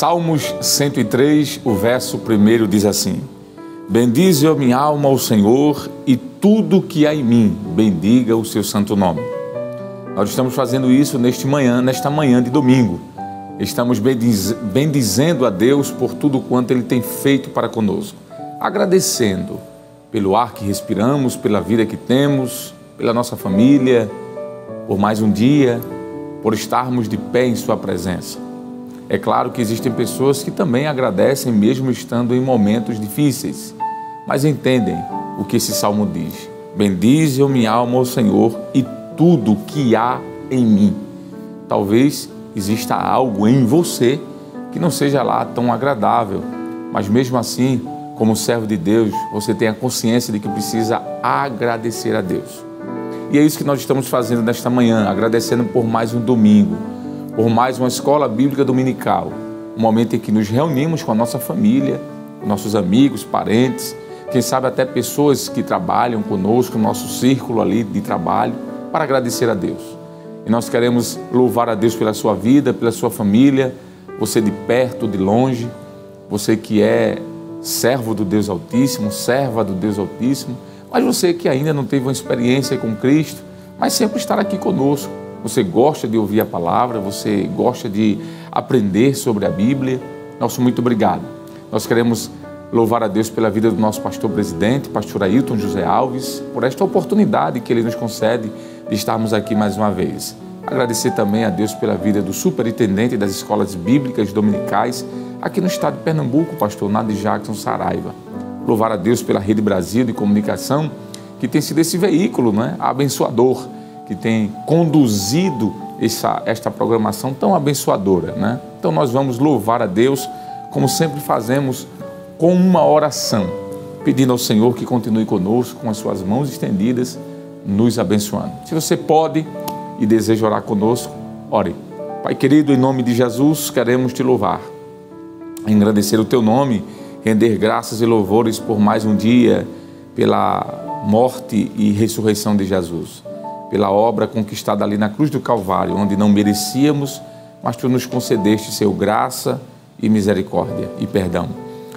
Salmos 103, o verso 1 diz assim: bendize a minha alma ao Senhor e tudo que há em mim, bendiga o seu santo nome. Nós estamos fazendo isso nesta manhã de domingo. Estamos bendizendo a Deus por tudo quanto Ele tem feito para conosco, agradecendo pelo ar que respiramos, pela vida que temos, pela nossa família, por mais um dia, por estarmos de pé em Sua presença. É claro que existem pessoas que também agradecem mesmo estando em momentos difíceis, mas entendem o que esse salmo diz: bendize a minha alma ao Senhor e tudo que há em mim. Talvez exista algo em você que não seja lá tão agradável, mas mesmo assim, como servo de Deus, você tem a consciência de que precisa agradecer a Deus. E é isso que nós estamos fazendo nesta manhã, agradecendo por mais um domingo, por mais uma escola bíblica dominical, um momento em que nos reunimos com a nossa família, nossos amigos, parentes, quem sabe até pessoas que trabalham conosco, no nosso círculo ali de trabalho, para agradecer a Deus. E nós queremos louvar a Deus pela sua vida, pela sua família, você de perto, de longe, você que é servo do Deus Altíssimo, serva do Deus Altíssimo, mas você que ainda não teve uma experiência com Cristo, mas sempre estar aqui conosco. Você gosta de ouvir a palavra, você gosta de aprender sobre a Bíblia. Nosso muito obrigado. Nós queremos louvar a Deus pela vida do nosso pastor presidente, pastor Ailton José Alves, por esta oportunidade que Ele nos concede de estarmos aqui mais uma vez. Agradecer também a Deus pela vida do superintendente das escolas bíblicas dominicais aqui no estado de Pernambuco, pastor Nadi Jackson Saraiva. Louvar a Deus pela Rede Brasil de Comunicação, que tem sido esse veículo, abençoador, que tem conduzido esta programação tão abençoadora, Então nós vamos louvar a Deus, como sempre fazemos, com uma oração, pedindo ao Senhor que continue conosco, com as suas mãos estendidas, nos abençoando. Se você pode e deseja orar conosco, ore. Pai querido, em nome de Jesus, queremos te louvar, engrandecer o teu nome, render graças e louvores por mais um dia, pela morte e ressurreição de Jesus, pela obra conquistada ali na cruz do Calvário, onde não merecíamos, mas tu nos concedeste, Senhor, graça e misericórdia e perdão.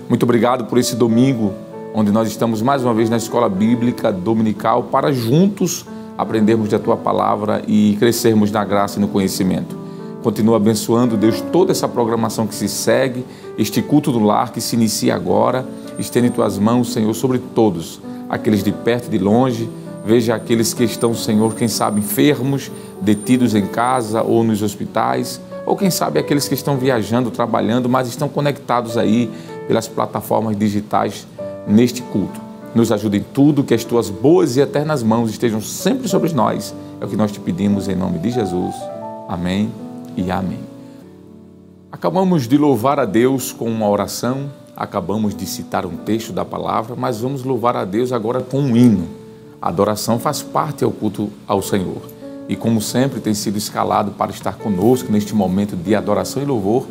Muito obrigado por esse domingo, onde nós estamos mais uma vez na Escola Bíblica Dominical para juntos aprendermos da Tua Palavra e crescermos na graça e no conhecimento. Continua abençoando, Deus, toda essa programação que se segue, este culto do lar que se inicia agora. Estende Tuas mãos, Senhor, sobre todos, aqueles de perto e de longe. Veja aqueles que estão, Senhor, quem sabe enfermos, detidos em casa ou nos hospitais, ou quem sabe aqueles que estão viajando, trabalhando, mas estão conectados aí pelas plataformas digitais neste culto. Nos ajude em tudo, que as Tuas boas e eternas mãos estejam sempre sobre nós. É o que nós te pedimos em nome de Jesus. Amém e amém. Acabamos de louvar a Deus com uma oração, acabamos de citar um texto da palavra, mas vamos louvar a Deus agora com um hino. A adoração faz parte ao culto ao Senhor. E como sempre tem sido escalado para estar conosco neste momento de adoração e louvor,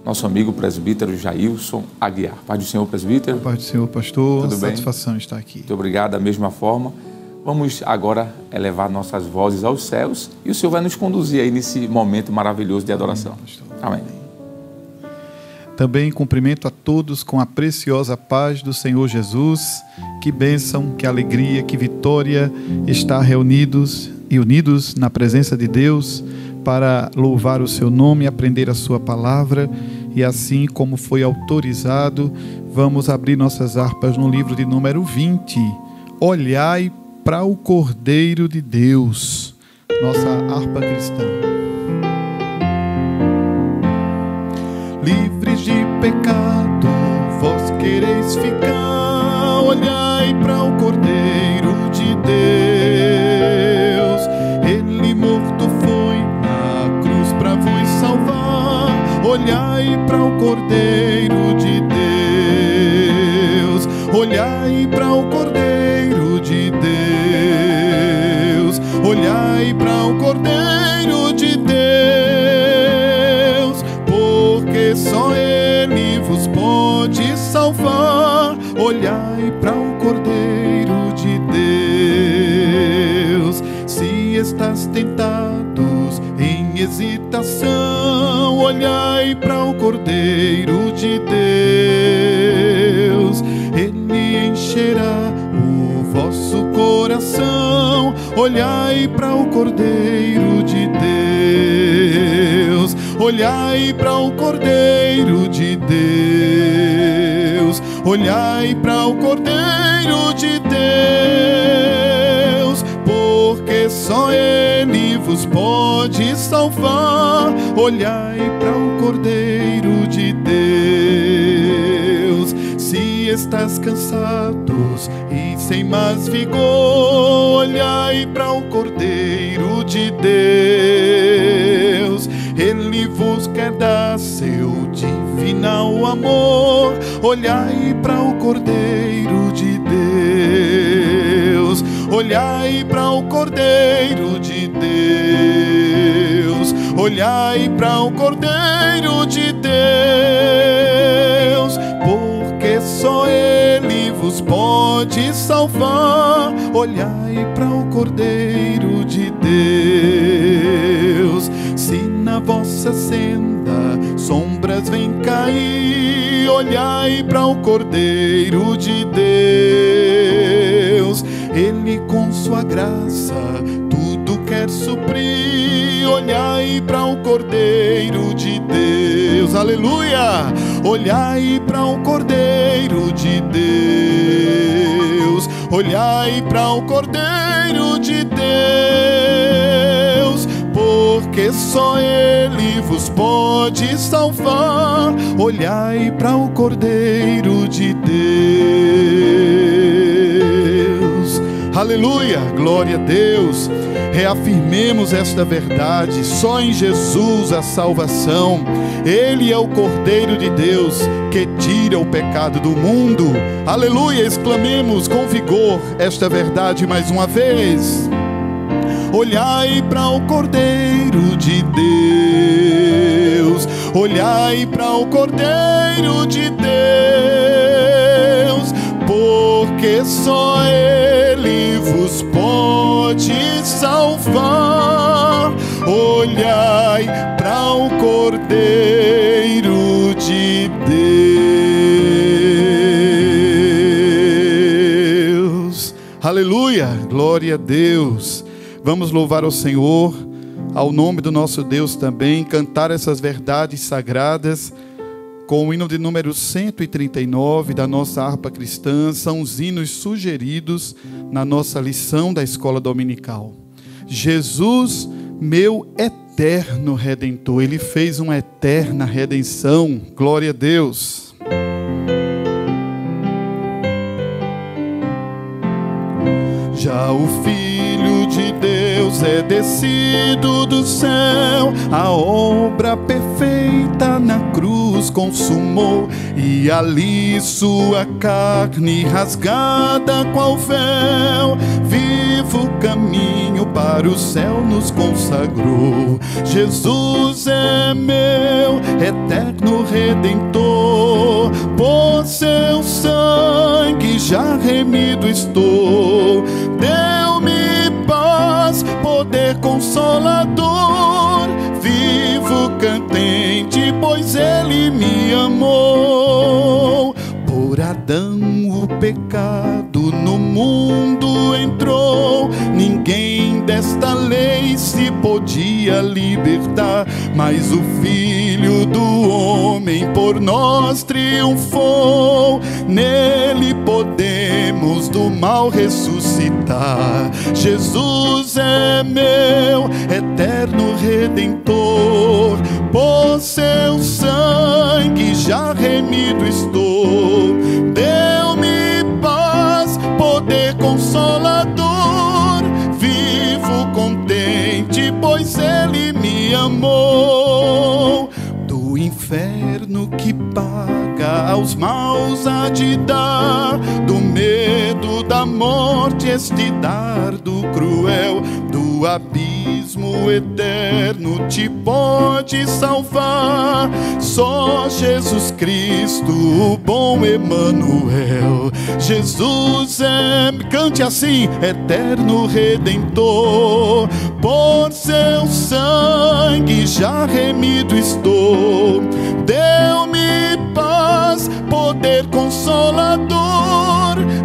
nosso amigo presbítero Jailson Aguiar. Paz do Senhor, presbítero. Paz do Senhor, pastor. Tudo bem? Satisfação estar aqui. Muito obrigado, da mesma forma. Vamos agora elevar nossas vozes aos céus e o Senhor vai nos conduzir aí nesse momento maravilhoso de adoração. Amém. Também cumprimento a todos com a preciosa paz do Senhor Jesus. Que bênção, que alegria, que vitória estar reunidos e unidos na presença de Deus para louvar o seu nome, aprender a sua palavra. E assim como foi autorizado, vamos abrir nossas harpas no livro de número 20. Olhai para o Cordeiro de Deus, nossa harpa cristã. Livres de pecado, vós quereis ficar. Olhai para o Cordeiro de Deus. Ele morto foi na cruz para vos salvar. Olhai para o Cordeiro de Deus. Olhai para o Cordeiro de Deus. Olhai para o Cordeiro de Deus, porque só Ele vos pode salvar. Olhai para o Cordeiro de Deus. Se estás tentados em hesitação, olhai para o Cordeiro de Deus. Ele encherá o vosso coração, olhai para o Cordeiro de Deus. Olhai para o Cordeiro de Deus. Olhai para o Cordeiro de Deus, porque só Ele vos pode salvar. Olhai para o Cordeiro de Deus. Se estás cansados e sem mais vigor, olhai para o Cordeiro de Deus. Ele vos quer dar seu divinal amor. Olhai para o Cordeiro de Deus. Olhai para o Cordeiro de Deus. Olhai para o Cordeiro de Deus, porque só Ele vos pode salvar. Olhai para o Cordeiro de Deus. Se na vossa senda sombras vêm cair, olhai para o Cordeiro de Deus. Ele com sua graça tudo quer suprir. Olhai para o Cordeiro de Deus. Aleluia! Olhai para o Cordeiro de Deus. Olhai para o Cordeiro de Deus, porque só Ele vos pode salvar. Olhai para o Cordeiro de Deus. Aleluia, glória a Deus. Reafirmemos esta verdade: só em Jesus a salvação. Ele é o Cordeiro de Deus que tira o pecado do mundo. Aleluia, exclamemos com vigor esta verdade mais uma vez. Olhai para o Cordeiro de Deus. Olhai para o Cordeiro de Deus, porque só Ele vos pode salvar. Olhai para o Cordeiro de Deus. Aleluia, glória a Deus. Vamos louvar ao Senhor, ao nome do nosso Deus também, cantar essas verdades sagradas com o hino de número 139 da nossa harpa cristã. São os hinos sugeridos na nossa lição da escola dominical. Jesus, meu eterno Redentor. Ele fez uma eterna redenção. Glória a Deus. Já o Filho de Deus é descido do céu, a obra perfeita na cruz consumou, e ali sua carne rasgada qual véu, vivo caminho para o céu nos consagrou. Jesus é meu eterno Redentor, por seu sangue já remido estou. Deu-me paz, poder consolador, vivo contente, pois Ele me amou. Por Adão o pecado no mundo entrou, ninguém desta lei se podia libertar, mas o Filho do homem por nós triunfou. Nele podemos do mal ressuscitar. Jesus é meu eterno Redentor, por seu sangue já remido estou. Deu-me paz, poder consolador, vivo contente, pois Ele me amou. Do inferno que paga aos maus há de dar, do medo da morte este dardo cruel, do do abismo eterno te pode salvar. Só Jesus Cristo, o bom Emanuel. Jesus cante assim, eterno Redentor. Por seu sangue já remido estou. Deu-me paz, poder consolador.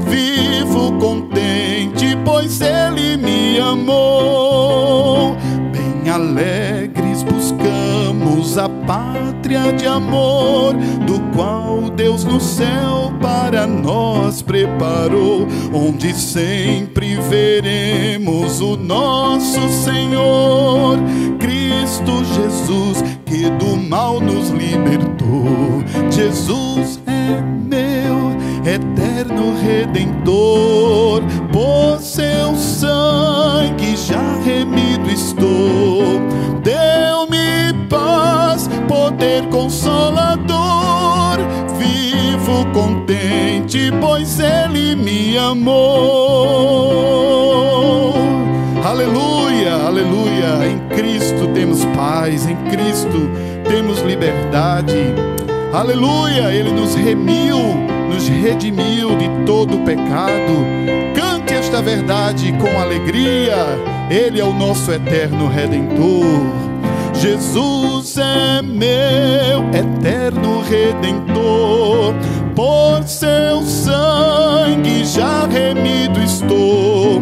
Vivo contente, pois Ele me amou. Bem alegres buscamos a pátria de amor, do qual Deus no céu para nós preparou, onde sempre veremos o nosso Senhor, Cristo Jesus, que do mal nos libertou. Jesus é meu eterno Redentor, por seu sangue já remido estou. Deu-me paz, poder consolador. Vivo contente, pois Ele me amou. Aleluia, aleluia. Em Cristo temos paz, em Cristo temos liberdade. Aleluia, Ele nos remiu, nos redimiu de todo o pecado. Cante esta verdade com alegria. Ele é o nosso eterno Redentor. Jesus é meu eterno Redentor. Por seu sangue já remido estou.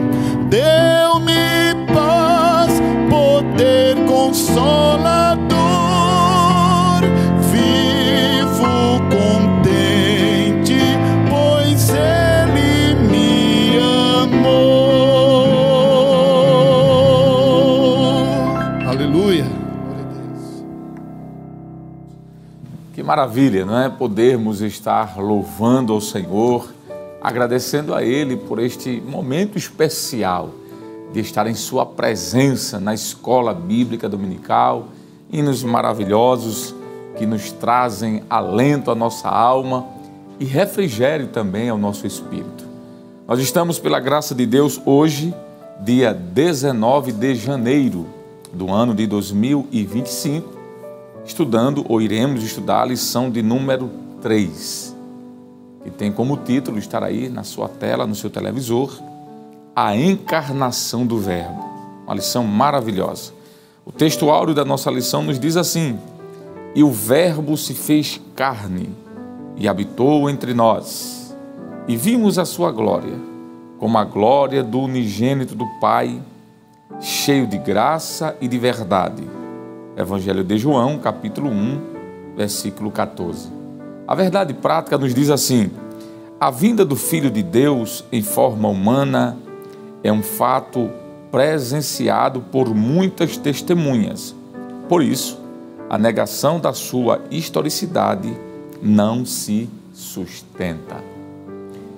Deu-me paz, poder consolador. Vivo contente, pois Ele me amou. Aleluia. Que maravilha, não é? Podermos estar louvando ao Senhor, agradecendo a Ele por este momento especial de estar em Sua presença na Escola Bíblica Dominical, hinos maravilhosos que nos trazem alento à nossa alma e refrigério também ao nosso espírito. Nós estamos, pela graça de Deus, hoje, dia 19 de janeiro do ano de 2025, estudando, ou iremos estudar, a lição de número 3, que tem como título, estar aí na sua tela, no seu televisor, a encarnação do Verbo. Uma lição maravilhosa. O texto áureo da nossa lição nos diz assim: e o Verbo se fez carne e habitou entre nós, e vimos a sua glória, como a glória do unigênito do Pai, cheio de graça e de verdade. Evangelho de João, capítulo 1, versículo 14. A verdade prática nos diz assim: a vinda do Filho de Deus em forma humana é um fato presenciado por muitas testemunhas. Por isso, a negação da sua historicidade não se sustenta.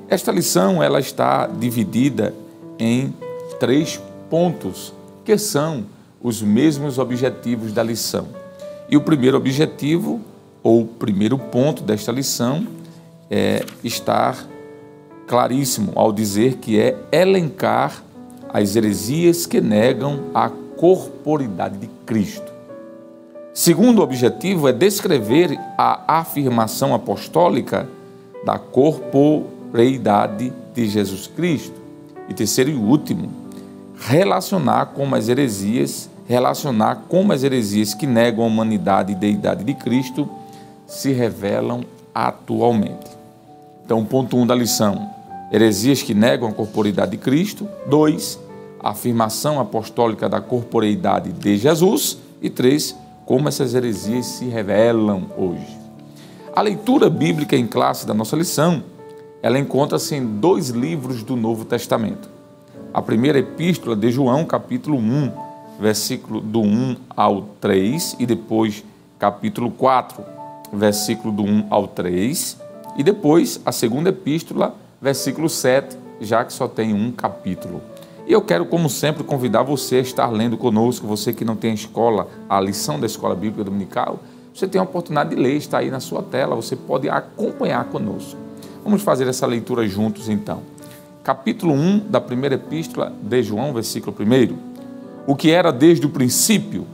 Esta lição ela está dividida em 3 pontos, que são os mesmos objetivos da lição. E o primeiro objetivo, ou o primeiro ponto desta lição, é estar claríssimo ao dizer que é elencar as heresias que negam a corporidade de Cristo. Segundo objetivo é descrever a afirmação apostólica da corporeidade de Jesus Cristo. E terceiro e último, relacionar como as heresias que negam a humanidade e deidade de Cristo se revelam atualmente. Então, ponto 1 da lição: heresias que negam a corporeidade de Cristo. 2, a afirmação apostólica da corporeidade de Jesus. E 3, como essas heresias se revelam hoje. A leitura bíblica em classe da nossa lição, ela encontra-se em 2 livros do Novo Testamento. A primeira epístola de João, capítulo 1, versículo do 1 ao 3, e depois capítulo 4, versículo do 1 ao 3, e depois a segunda epístola, versículo 7, já que só tem um capítulo. E eu quero, como sempre, convidar você a estar lendo conosco, você que não tem a lição da Escola Bíblica Dominical, você tem a oportunidade de ler, está aí na sua tela, você pode acompanhar conosco. Vamos fazer essa leitura juntos então. Capítulo 1 da primeira epístola de João, versículo 1. O que era desde o princípio,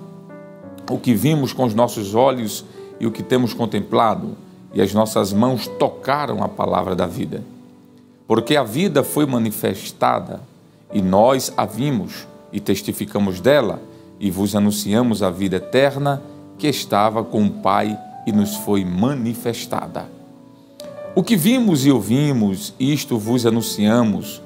o que vimos com os nossos olhos e o que temos contemplado, e as nossas mãos tocaram a palavra da vida. Porque a vida foi manifestada, e nós a vimos, e testificamos dela, e vos anunciamos a vida eterna, que estava com o Pai e nos foi manifestada. O que vimos e ouvimos, isto vos anunciamos,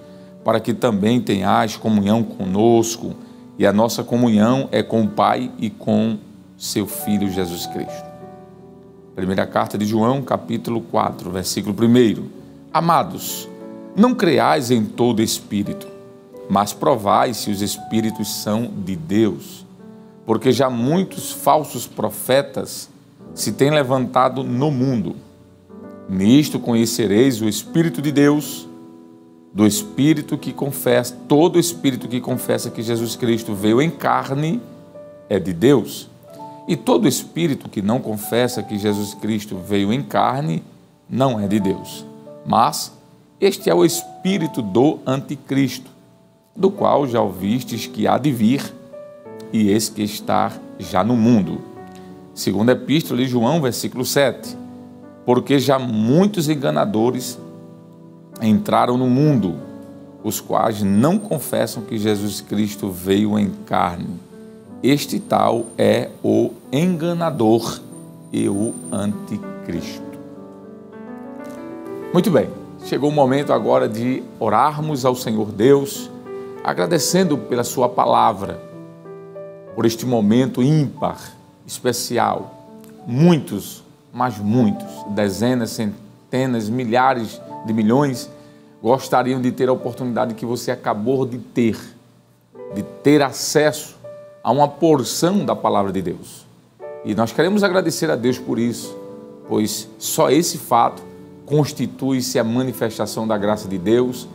para que também tenhais comunhão conosco, e a nossa comunhão é com o Pai e com seu Filho Jesus Cristo. Primeira carta de João, capítulo 4, versículo 1. Amados, não creais em todo espírito, mas provai se os espíritos são de Deus, porque já muitos falsos profetas se têm levantado no mundo. Nisto conhecereis o Espírito de Deus, do Espírito que confessa, todo Espírito que confessa que Jesus Cristo veio em carne é de Deus. E todo Espírito que não confessa que Jesus Cristo veio em carne não é de Deus. Mas este é o espírito do anticristo, do qual já ouvistes que há de vir, e esse que está já no mundo. Segunda Epístola de João, versículo 7. Porque já muitos enganadores entraram no mundo, os quais não confessam que Jesus Cristo veio em carne. Este tal é o enganador e o anticristo. Muito bem, chegou o momento agora de orarmos ao Senhor Deus, agradecendo pela sua palavra, por este momento ímpar, especial. Muitos, mas muitos, dezenas, centenas, milhares de milhões, gostariam de ter a oportunidade que você acabou de ter acesso a uma porção da palavra de Deus. E nós queremos agradecer a Deus por isso, pois só esse fato constitui-se a manifestação da graça de Deus,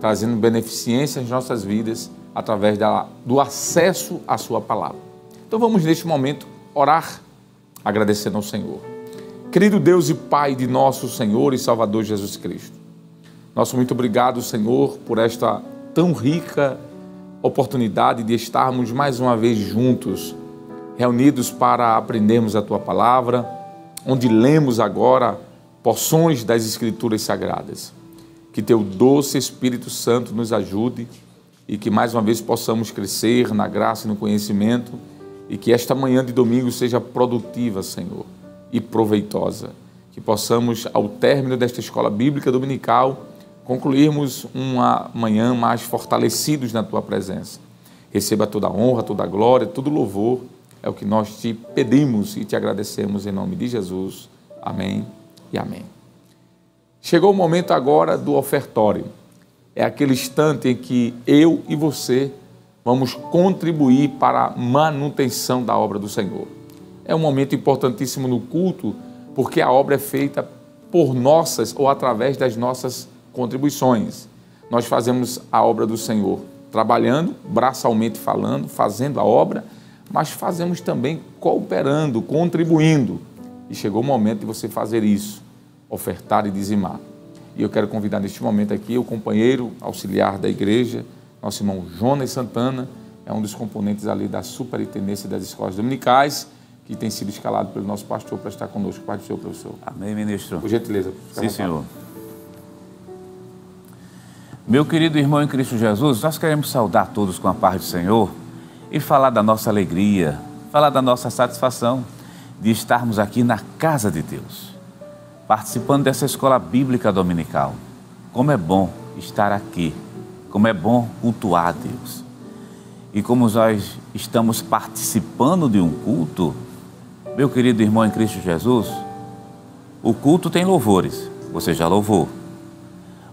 trazendo beneficência às nossas vidas através do acesso à sua palavra. Então vamos neste momento orar, agradecendo ao Senhor. Querido Deus e Pai de nosso Senhor e Salvador Jesus Cristo, nosso muito obrigado, Senhor, por esta tão rica oportunidade de estarmos mais uma vez juntos, reunidos para aprendermos a Tua palavra, onde lemos agora porções das Escrituras Sagradas. Que Teu doce Espírito Santo nos ajude e que mais uma vez possamos crescer na graça e no conhecimento e que esta manhã de domingo seja produtiva, Senhor, e proveitosa. Que possamos, ao término desta escola bíblica dominical, concluirmos uma manhã mais fortalecidos na Tua presença. Receba toda a honra, toda a glória, todo o louvor. É o que nós Te pedimos e Te agradecemos em nome de Jesus. Amém e amém. Chegou o momento agora do ofertório. É aquele instante em que eu e você vamos contribuir para a manutenção da obra do Senhor. É um momento importantíssimo no culto, porque a obra é feita por nossas ou através das nossas contribuições. Nós fazemos a obra do Senhor trabalhando, braçalmente falando, fazendo a obra, mas fazemos também cooperando, contribuindo. E chegou o momento de você fazer isso, ofertar e dizimar. E eu quero convidar neste momento aqui o companheiro auxiliar da igreja, nosso irmão Jonas Santana, é um dos componentes ali da superintendência das escolas dominicais, que tem sido escalado pelo nosso pastor para estar conosco. Pai do Senhor, professor. Amém, ministro. Por gentileza. Sim, senhor. Meu querido irmão em Cristo Jesus, nós queremos saudar todos com a paz do Senhor e falar da nossa alegria, falar da nossa satisfação de estarmos aqui na casa de Deus, participando dessa escola bíblica dominical. Como é bom estar aqui, como é bom cultuar a Deus. E como nós estamos participando de um culto, meu querido irmão em Cristo Jesus, o culto tem louvores, você já louvou.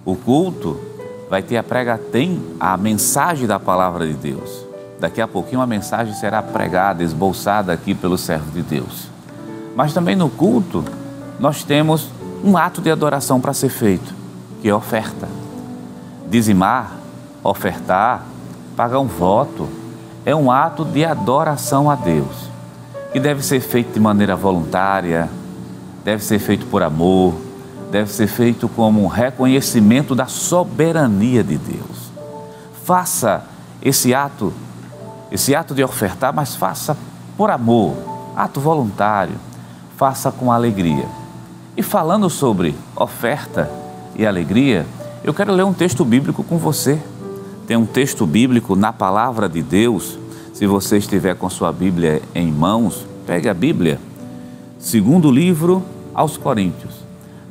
O culto vai ter tem a mensagem da palavra de Deus. Daqui a pouquinho a mensagem será pregada, esboçada aqui pelo servo de Deus. Mas também no culto nós temos um ato de adoração para ser feito, que é oferta. Dizimar, ofertar, pagar um voto, é um ato de adoração a Deus, que deve ser feito de maneira voluntária, deve ser feito por amor, deve ser feito como um reconhecimento da soberania de Deus. Faça esse ato esse ato de ofertar, mas faça por amor, ato voluntário, faça com alegria. E falando sobre oferta e alegria, eu quero ler um texto bíblico com você. Tem um texto bíblico na Palavra de Deus. Se você estiver com sua Bíblia em mãos, pegue a Bíblia. Segundo livro aos Coríntios,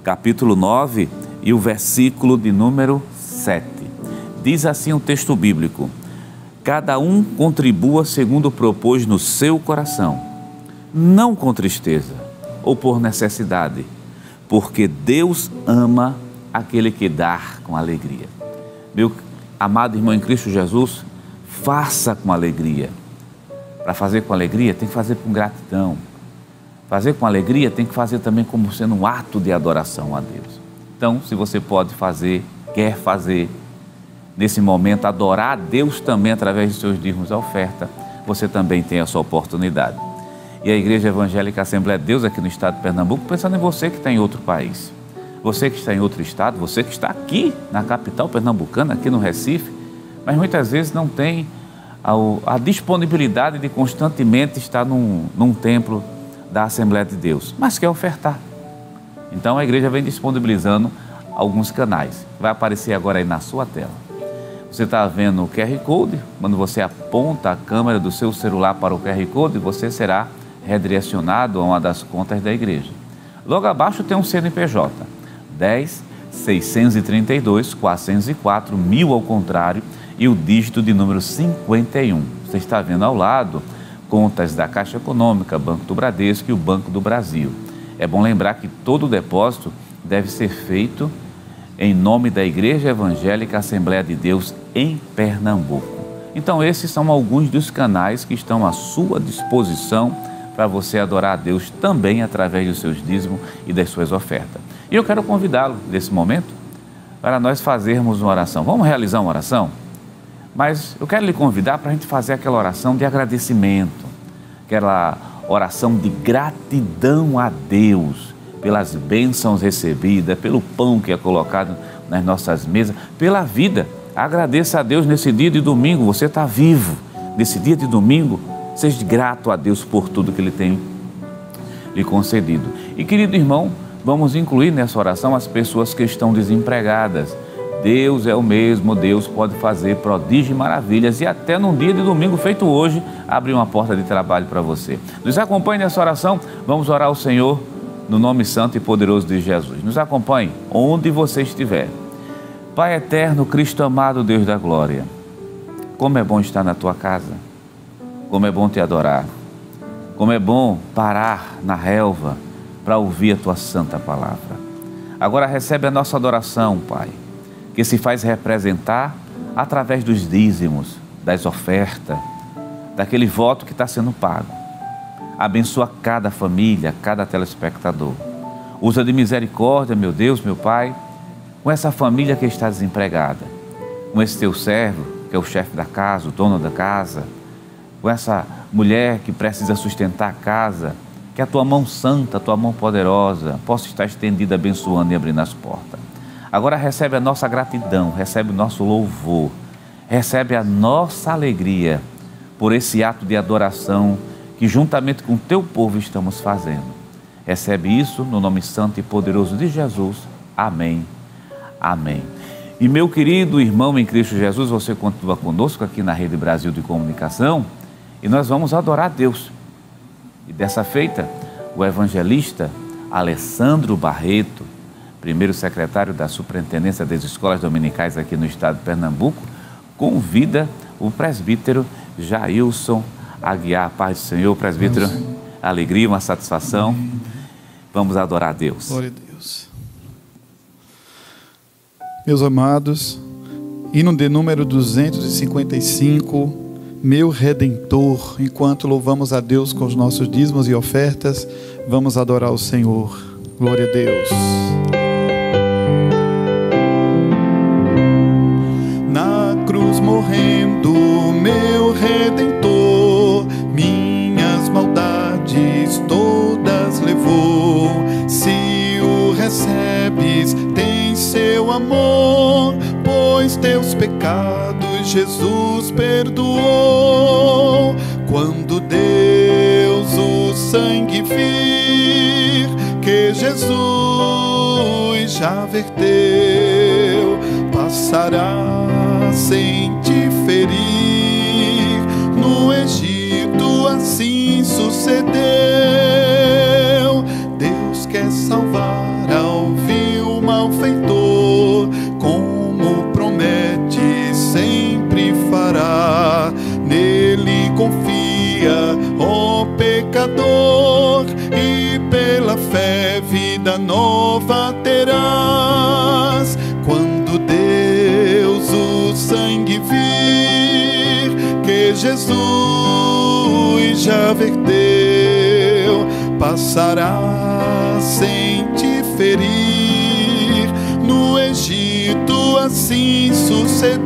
capítulo 9 e o versículo de número 7. Diz assim o texto bíblico: cada um contribua segundo propôs no seu coração, não com tristeza ou por necessidade, porque Deus ama aquele que dá com alegria. Meu amado irmão em Cristo Jesus, faça com alegria. Para fazer com alegria, tem que fazer com gratidão. Fazer com alegria tem que fazer também como sendo um ato de adoração a Deus. Então, se você pode fazer, quer fazer, nesse momento, adorar a Deus também através de seus dízimos e oferta, você também tem essa oportunidade. E a Igreja Evangélica Assembleia de Deus aqui no estado de Pernambuco, pensando em você que está em outro país, você que está em outro estado, você que está aqui na capital pernambucana, aqui no Recife, mas muitas vezes não tem a disponibilidade de constantemente estar num templo da Assembleia de Deus, mas quer ofertar. Então a igreja vem disponibilizando alguns canais. Vai aparecer agora aí na sua tela. Você está vendo o QR Code. Quando você aponta a câmera do seu celular para o QR Code, você será redirecionado a uma das contas da igreja. Logo abaixo tem um CNPJ, 10 632 404 1000 ao contrário e o dígito de número 51. Você está vendo ao lado contas da Caixa Econômica, Banco do Bradesco e o Banco do Brasil. É bom lembrar que todo o depósito deve ser feito em nome da Igreja Evangélica Assembleia de Deus em Pernambuco. Então esses são alguns dos canais que estão à sua disposição para você adorar a Deus também através dos seus dízimos e das suas ofertas. E eu quero convidá-lo nesse momento para nós fazermos uma oração. Vamos realizar uma oração? Mas eu quero lhe convidar para a gente fazer aquela oração de agradecimento, aquela oração de gratidão a Deus pelas bênçãos recebidas, pelo pão que é colocado nas nossas mesas, pela vida. Agradeça a Deus nesse dia de domingo, você está vivo. Nesse dia de domingo, seja grato a Deus por tudo que Ele tem lhe concedido. E querido irmão, vamos incluir nessa oração as pessoas que estão desempregadas. Deus é o mesmo, Deus pode fazer prodígios e maravilhas e até num dia de domingo feito hoje, abrir uma porta de trabalho para você. Nos acompanhe nessa oração, vamos orar ao Senhor no nome santo e poderoso de Jesus. Nos acompanhe onde você estiver. Pai eterno, Cristo amado, Deus da glória, como é bom estar na tua casa, como é bom te adorar, como é bom parar na relva para ouvir a tua santa palavra. Agora recebe a nossa adoração, Pai, que se faz representar através dos dízimos, das ofertas, daquele voto que está sendo pago. Abençoa cada família, cada telespectador. Usa de misericórdia, meu Deus, meu Pai, com essa família que está desempregada, com esse teu servo, que é o chefe da casa, o dono da casa, com essa mulher que precisa sustentar a casa, que a tua mão santa, a tua mão poderosa possa estar estendida, abençoando e abrindo as portas. Agora recebe a nossa gratidão, recebe o nosso louvor, recebe a nossa alegria por esse ato de adoração que juntamente com o teu povo estamos fazendo. Recebe isso no nome santo e poderoso de Jesus. Amém. Amém. E meu querido irmão em Cristo Jesus, você continua conosco aqui na Rede Brasil de Comunicação e nós vamos adorar a Deus. E dessa feita, o evangelista Alessandro Barreto, primeiro secretário da Superintendência das Escolas Dominicais aqui no estado de Pernambuco, convida o presbítero Jailson Aguiar. Paz do Senhor, presbítero, alegria, uma satisfação. Vamos adorar a Deus. Glória a Deus. Meus amados, hino de número 255, meu Redentor. Enquanto louvamos a Deus com os nossos dízimos e ofertas, vamos adorar o Senhor. Glória a Deus. Na cruz morrendo, meu Redentor, minhas maldades todas levou. Se o recebes, tem seu amor, pois teu teus pecados Jesus perdoou. Quando Deus o sangue vir, que Jesus já verteu, passará sem te ferir. No Egito assim sucedeu. Deus quer salvar ao vil malfeitor, como promete sempre fará. Nele confia, ó pecador, e pela fé vida nova terás. Quando Deus o sangue vir, que Jesus já verteu, passará sem te ferir. No Egito assim sucedeu.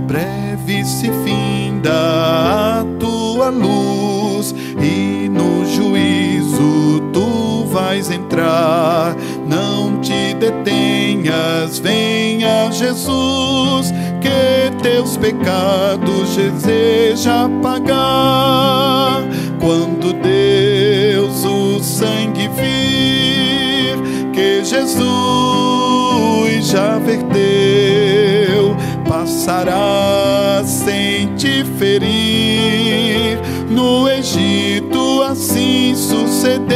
Breve se finda a tua luz, e no juízo tu vais entrar. Não te detenhas, venha Jesus, que teus pecados deseja pagar. Quando Deus o sangue vir, que Jesus já verteu, passará sem te ferir. No Egito assim sucedeu.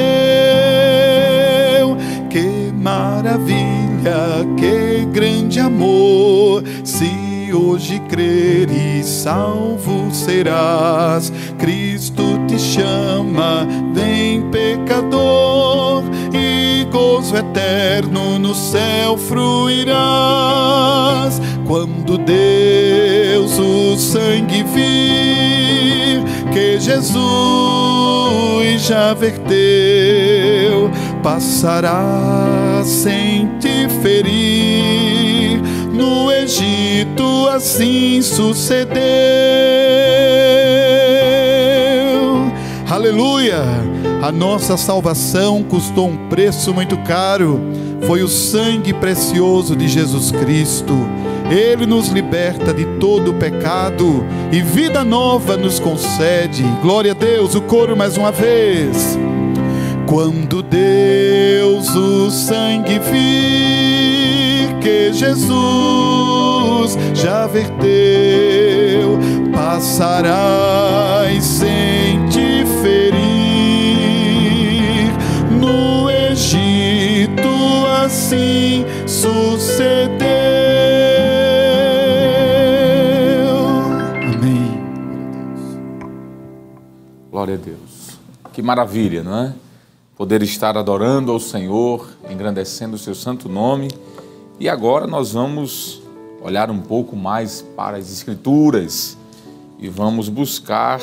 Que maravilha, que grande amor! Se hoje creres, salvo serás. Cristo te chama, vem pecador, e gozo eterno no céu fruirás. Quando Deus o sangue vir, que Jesus já verteu, passará sem te ferir. No Egito assim sucedeu. Aleluia! A nossa salvação custou um preço muito caro. Foi o sangue precioso de Jesus Cristo. Ele nos liberta de todo o pecado e vida nova nos concede. Glória a Deus, o coro mais uma vez. Quando Deus o sangue vir, que Jesus já verteu, passarás sem te ferir. No Egito assim sucedeu. Amém. Glória a Deus. Que maravilha, não é? Poder estar adorando ao Senhor, engrandecendo o seu santo nome. E agora nós vamos olhar um pouco mais para as Escrituras e vamos buscar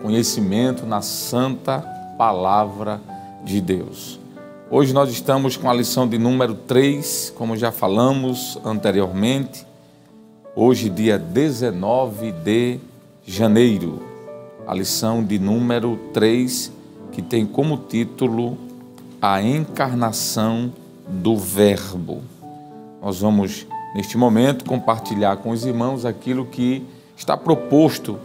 conhecimento na santa palavra de Deus. Hoje nós estamos com a lição de número 3, como já falamos anteriormente. Hoje, dia 19 de janeiro, a lição de número 3, que tem como título A Encarnação do Verbo. Nós vamos, neste momento, compartilhar com os irmãos aquilo que está proposto,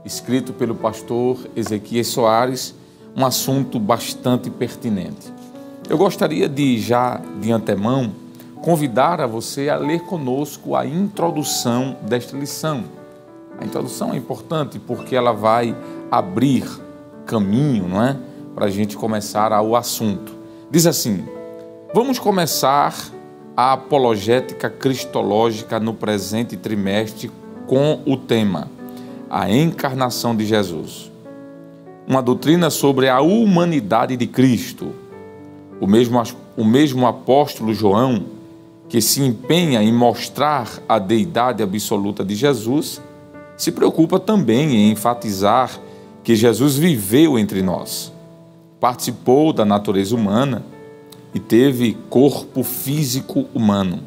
escrito pelo pastor Ezequias Soares, um assunto bastante pertinente. Eu gostaria de, já de antemão, convidar a você a ler conosco a introdução desta lição. A introdução é importante porque ela vai abrir caminho, não é? Para a gente começar o assunto. Diz assim: vamos começar a apologética cristológica no presente trimestre com o tema A Encarnação de Jesus. Uma doutrina sobre a humanidade de Cristo. O mesmo apóstolo João, que se empenha em mostrar a deidade absoluta de Jesus, se preocupa também em enfatizar que Jesus viveu entre nós, participou da natureza humana e teve corpo físico humano.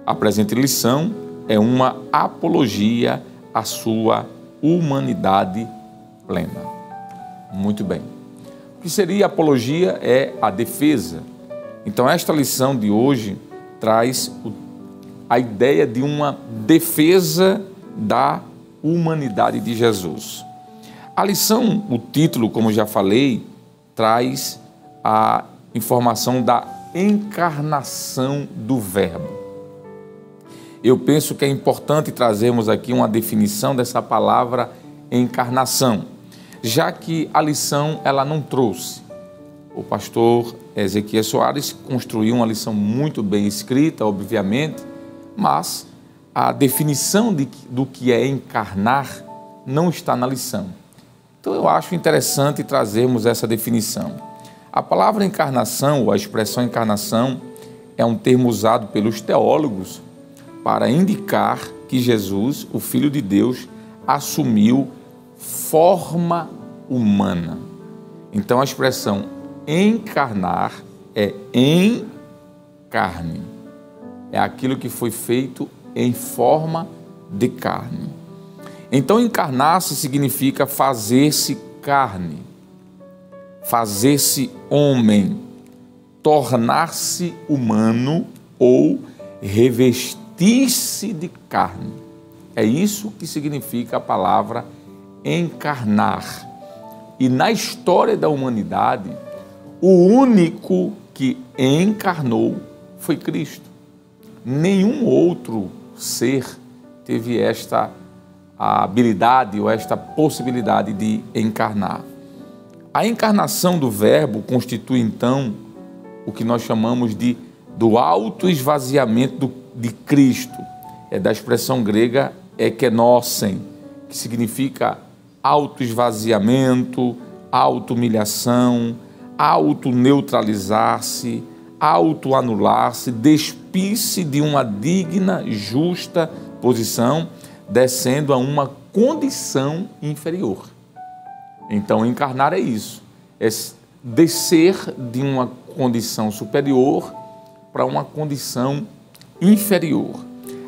A presente lição é uma apologia à sua humanidade plena. Muito bem. O que seria apologia é a defesa. Então, esta lição de hoje traz a ideia de uma defesa da humanidade de Jesus. A lição, o título, como já falei, traz a informação da encarnação do Verbo. Eu penso que é importante trazermos aqui uma definição dessa palavra encarnação, já que a lição ela não trouxe. O pastor Ezequiel Soares construiu uma lição muito bem escrita, obviamente, mas a definição do que é encarnar não está na lição. Então eu acho interessante trazermos essa definição. A palavra encarnação, ou a expressão encarnação, é um termo usado pelos teólogos para indicar que Jesus, o Filho de Deus, assumiu forma humana. Então a expressão encarnar é em carne. É aquilo que foi feito em forma de carne. Então encarnar-se significa fazer-se carne, fazer-se homem, tornar-se humano ou revestir-se de carne. É isso que significa a palavra encarnar. E na história da humanidade, o único que encarnou foi Cristo. Nenhum outro ser teve esta habilidade ou esta possibilidade de encarnar. A encarnação do Verbo constitui, então, o que nós chamamos do autoesvaziamento de Cristo. É da expressão grega ekenosen, que significa autoesvaziamento, auto-humilhação, auto-neutralizar-se, auto-anular-se, despir-se de uma digna, justa posição, descendo a uma condição inferior. Então, encarnar é isso, é descer de uma condição superior para uma condição inferior.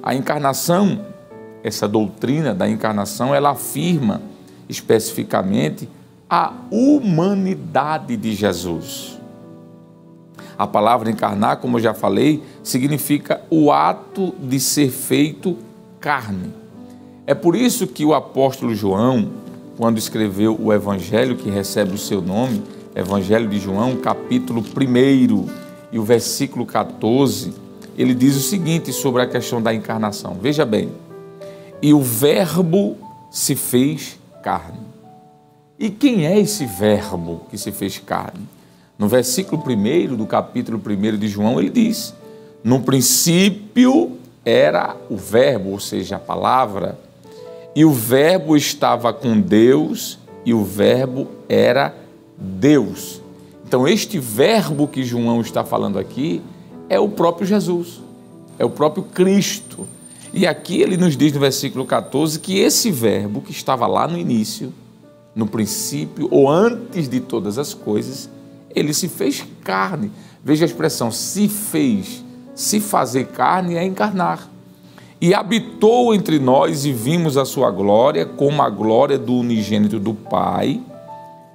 A encarnação, essa doutrina da encarnação, ela afirma especificamente a humanidade de Jesus. A palavra encarnar, como eu já falei, significa o ato de ser feito carne. É por isso que o apóstolo João, quando escreveu o evangelho que recebe o seu nome, Evangelho de João, capítulo 1 e o versículo 14, ele diz o seguinte sobre a questão da encarnação. Veja bem, e o Verbo se fez carne. E quem é esse Verbo que se fez carne? No versículo 1 do capítulo 1 de João, ele diz, no princípio era o Verbo, ou seja, a palavra, e o Verbo estava com Deus, e o Verbo era Deus. Então, este Verbo que João está falando aqui é o próprio Jesus, é o próprio Cristo. E aqui ele nos diz no versículo 14 que esse Verbo que estava lá no início, no princípio ou antes de todas as coisas, ele se fez carne. Veja a expressão, se fez, se fazer carne é encarnar. E habitou entre nós e vimos a sua glória como a glória do unigênito do Pai,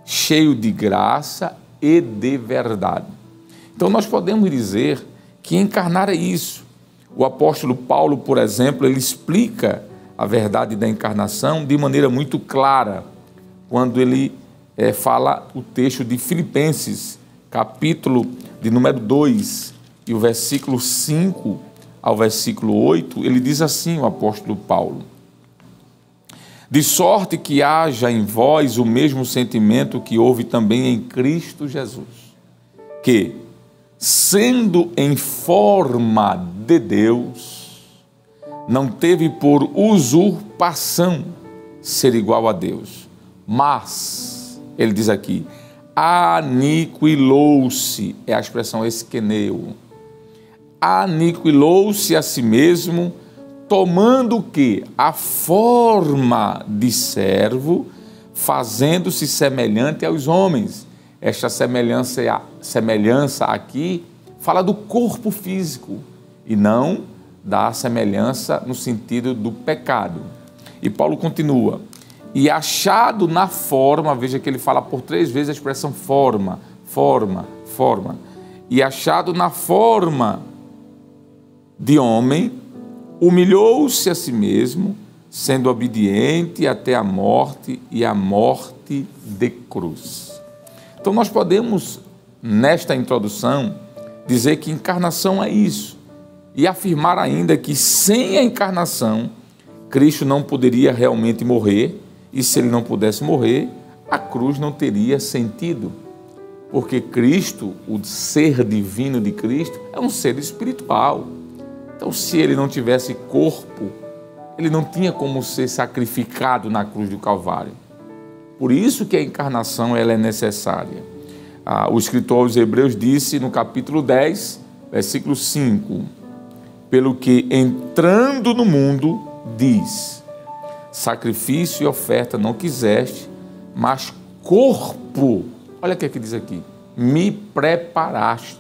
cheio de graça e de verdade. Então nós podemos dizer que encarnar é isso. O apóstolo Paulo, por exemplo, ele explica a verdade da encarnação de maneira muito clara, quando ele fala o texto de Filipenses, capítulo de número 2, e o versículo 5 ao versículo 8, ele diz assim, o apóstolo Paulo, de sorte que haja em vós o mesmo sentimento que houve também em Cristo Jesus, que, sendo em forma de Deus, não teve por usurpação ser igual a Deus, mas, ele diz aqui, aniquilou-se, é a expressão esqueneu, aniquilou-se a si mesmo, tomando o quê? A forma de servo, fazendo-se semelhante aos homens. Esta semelhança aqui fala do corpo físico e não da semelhança no sentido do pecado. E Paulo continua, e achado na forma, veja que ele fala por 3 vezes a expressão forma, e achado na forma de homem, humilhou-se a si mesmo, sendo obediente até a morte e a morte de cruz. Então nós podemos, nesta introdução, dizer que encarnação é isso, e afirmar ainda que sem a encarnação, Cristo não poderia realmente morrer, e se ele não pudesse morrer, a cruz não teria sentido, porque Cristo, o ser divino de Cristo, é um ser espiritual. Então, se ele não tivesse corpo, ele não tinha como ser sacrificado na cruz do Calvário. Por isso que a encarnação ela é necessária. O escritor aos Hebreus disse no capítulo 10, versículo 5, pelo que entrando no mundo, diz, sacrifício e oferta não quiseste, mas corpo, olha o que diz aqui, me preparaste.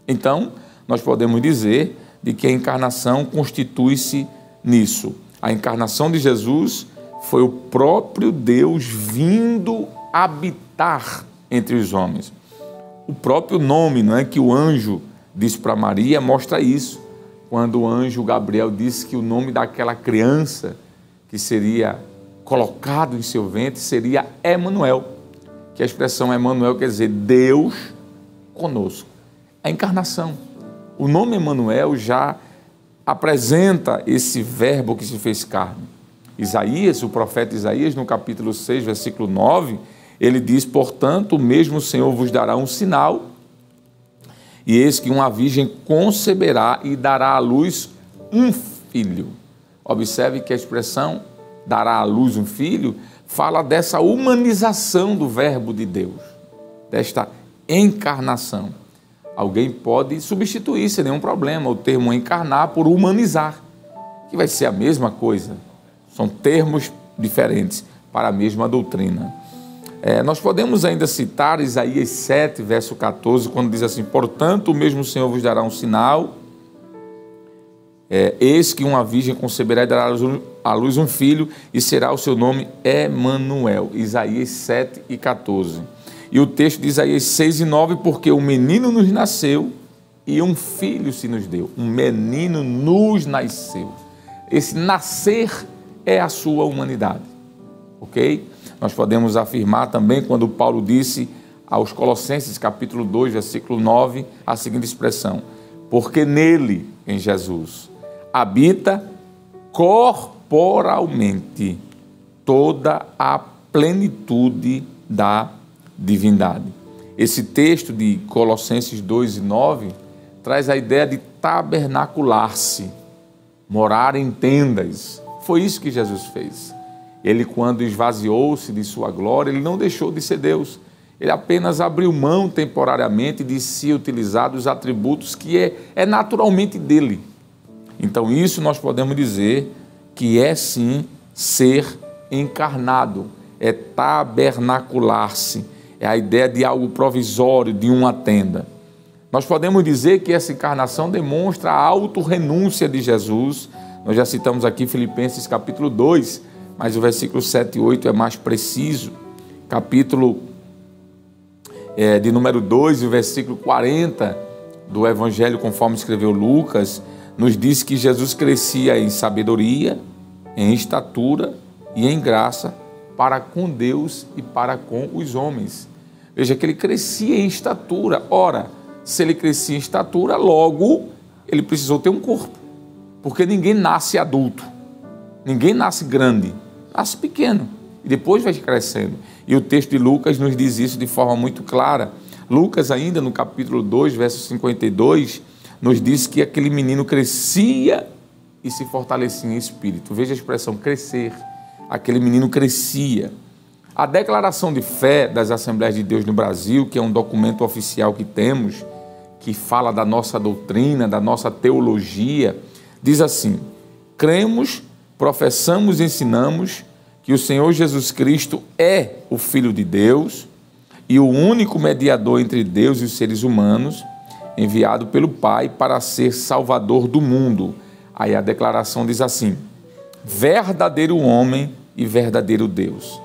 Então, nós podemos dizer de que a encarnação constitui-se nisso. A encarnação de Jesus foi o próprio Deus vindo habitar entre os homens. O próprio nome, não é, que o anjo disse para Maria mostra isso. Quando o anjo Gabriel disse que o nome daquela criança que seria colocado em seu ventre seria Emanuel, que a expressão Emanuel quer dizer Deus conosco. A encarnação. O nome Emanuel já apresenta esse verbo que se fez carne. Isaías, o profeta Isaías, no capítulo 6, versículo 9, ele diz, portanto, o mesmo Senhor vos dará um sinal, e eis que uma virgem conceberá e dará à luz um filho. Observe que a expressão dará à luz um filho fala dessa humanização do verbo de Deus, desta encarnação. Alguém pode substituir sem nenhum problema o termo encarnar por humanizar, que vai ser a mesma coisa. São termos diferentes para a mesma doutrina. Nós podemos ainda citar Isaías 7, verso 14, quando diz assim, portanto, o mesmo Senhor vos dará um sinal, eis que uma virgem conceberá e dará à luz um filho, e será o seu nome Emanuel. Isaías 7 e 14. E o texto de Isaías 6 e 9, porque um menino nos nasceu e um filho se nos deu. Um menino nos nasceu. Esse nascer é a sua humanidade. Ok? Nós podemos afirmar também, quando Paulo disse aos Colossenses, capítulo 2, versículo 9, a seguinte expressão, porque nele, em Jesus, habita corporalmente toda a plenitude da divindade. Esse texto de Colossenses 2 e 9 traz a ideia de tabernacular-se, morar em tendas. Foi isso que Jesus fez. Ele, quando esvaziou-se de sua glória, ele não deixou de ser Deus. Ele apenas abriu mão temporariamente de se utilizar dos atributos que é naturalmente dele. Então, isso nós podemos dizer que é sim ser encarnado, é tabernacular-se, é a ideia de algo provisório, de uma tenda. Nós podemos dizer que essa encarnação demonstra a autorrenúncia de Jesus. Nós já citamos aqui Filipenses capítulo 2, mas o versículo 7 e 8 é mais preciso. Capítulo de número 2, o versículo 40 do Evangelho, conforme escreveu Lucas, nos diz que Jesus crescia em sabedoria, em estatura e em graça para com Deus e para com os homens. Veja que ele crescia em estatura. Ora, se ele crescia em estatura, logo ele precisou ter um corpo, porque ninguém nasce adulto, ninguém nasce grande, nasce pequeno e depois vai crescendo. E o texto de Lucas nos diz isso de forma muito clara. Lucas, ainda no capítulo 2, verso 52, nos diz que aquele menino crescia e se fortalecia em espírito. Veja a expressão crescer. Aquele menino crescia. A declaração de fé das Assembleias de Deus no Brasil, que é um documento oficial que temos, que fala da nossa doutrina, da nossa teologia, diz assim: cremos, professamos e ensinamos que o Senhor Jesus Cristo é o Filho de Deus e o único mediador entre Deus e os seres humanos, enviado pelo Pai para ser Salvador do mundo. Aí a declaração diz assim: verdadeiro homem e verdadeiro Deus.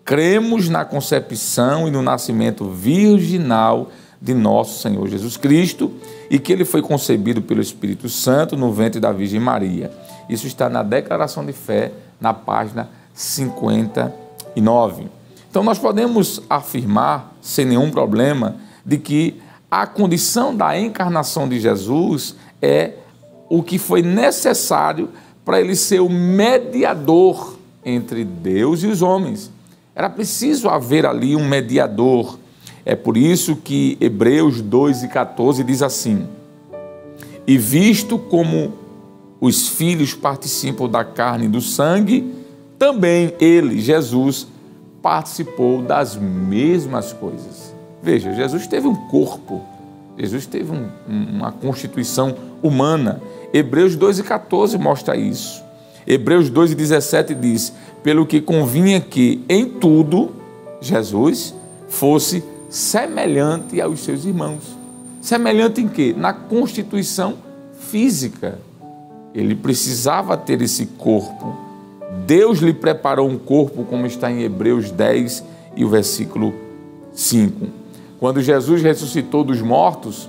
Cremos na concepção e no nascimento virginal de nosso Senhor Jesus Cristo e que ele foi concebido pelo Espírito Santo no ventre da Virgem Maria. Isso está na Declaração de Fé, na página 59. Então nós podemos afirmar, sem nenhum problema, de que a condição da encarnação de Jesus é o que foi necessário para ele ser o mediador entre Deus e os homens. Era preciso haver ali um mediador. É por isso que Hebreus 2:14 diz assim: e visto como os filhos participam da carne e do sangue, também ele, Jesus, participou das mesmas coisas. Veja, Jesus teve um corpo, Jesus teve uma constituição humana. Hebreus 2:14 mostra isso. Hebreus 2:17 diz: pelo que convinha que em tudo Jesus fosse semelhante aos seus irmãos. Semelhante em quê? Na constituição física. Ele precisava ter esse corpo. Deus lhe preparou um corpo, como está em Hebreus 10 e o versículo 5. Quando Jesus ressuscitou dos mortos,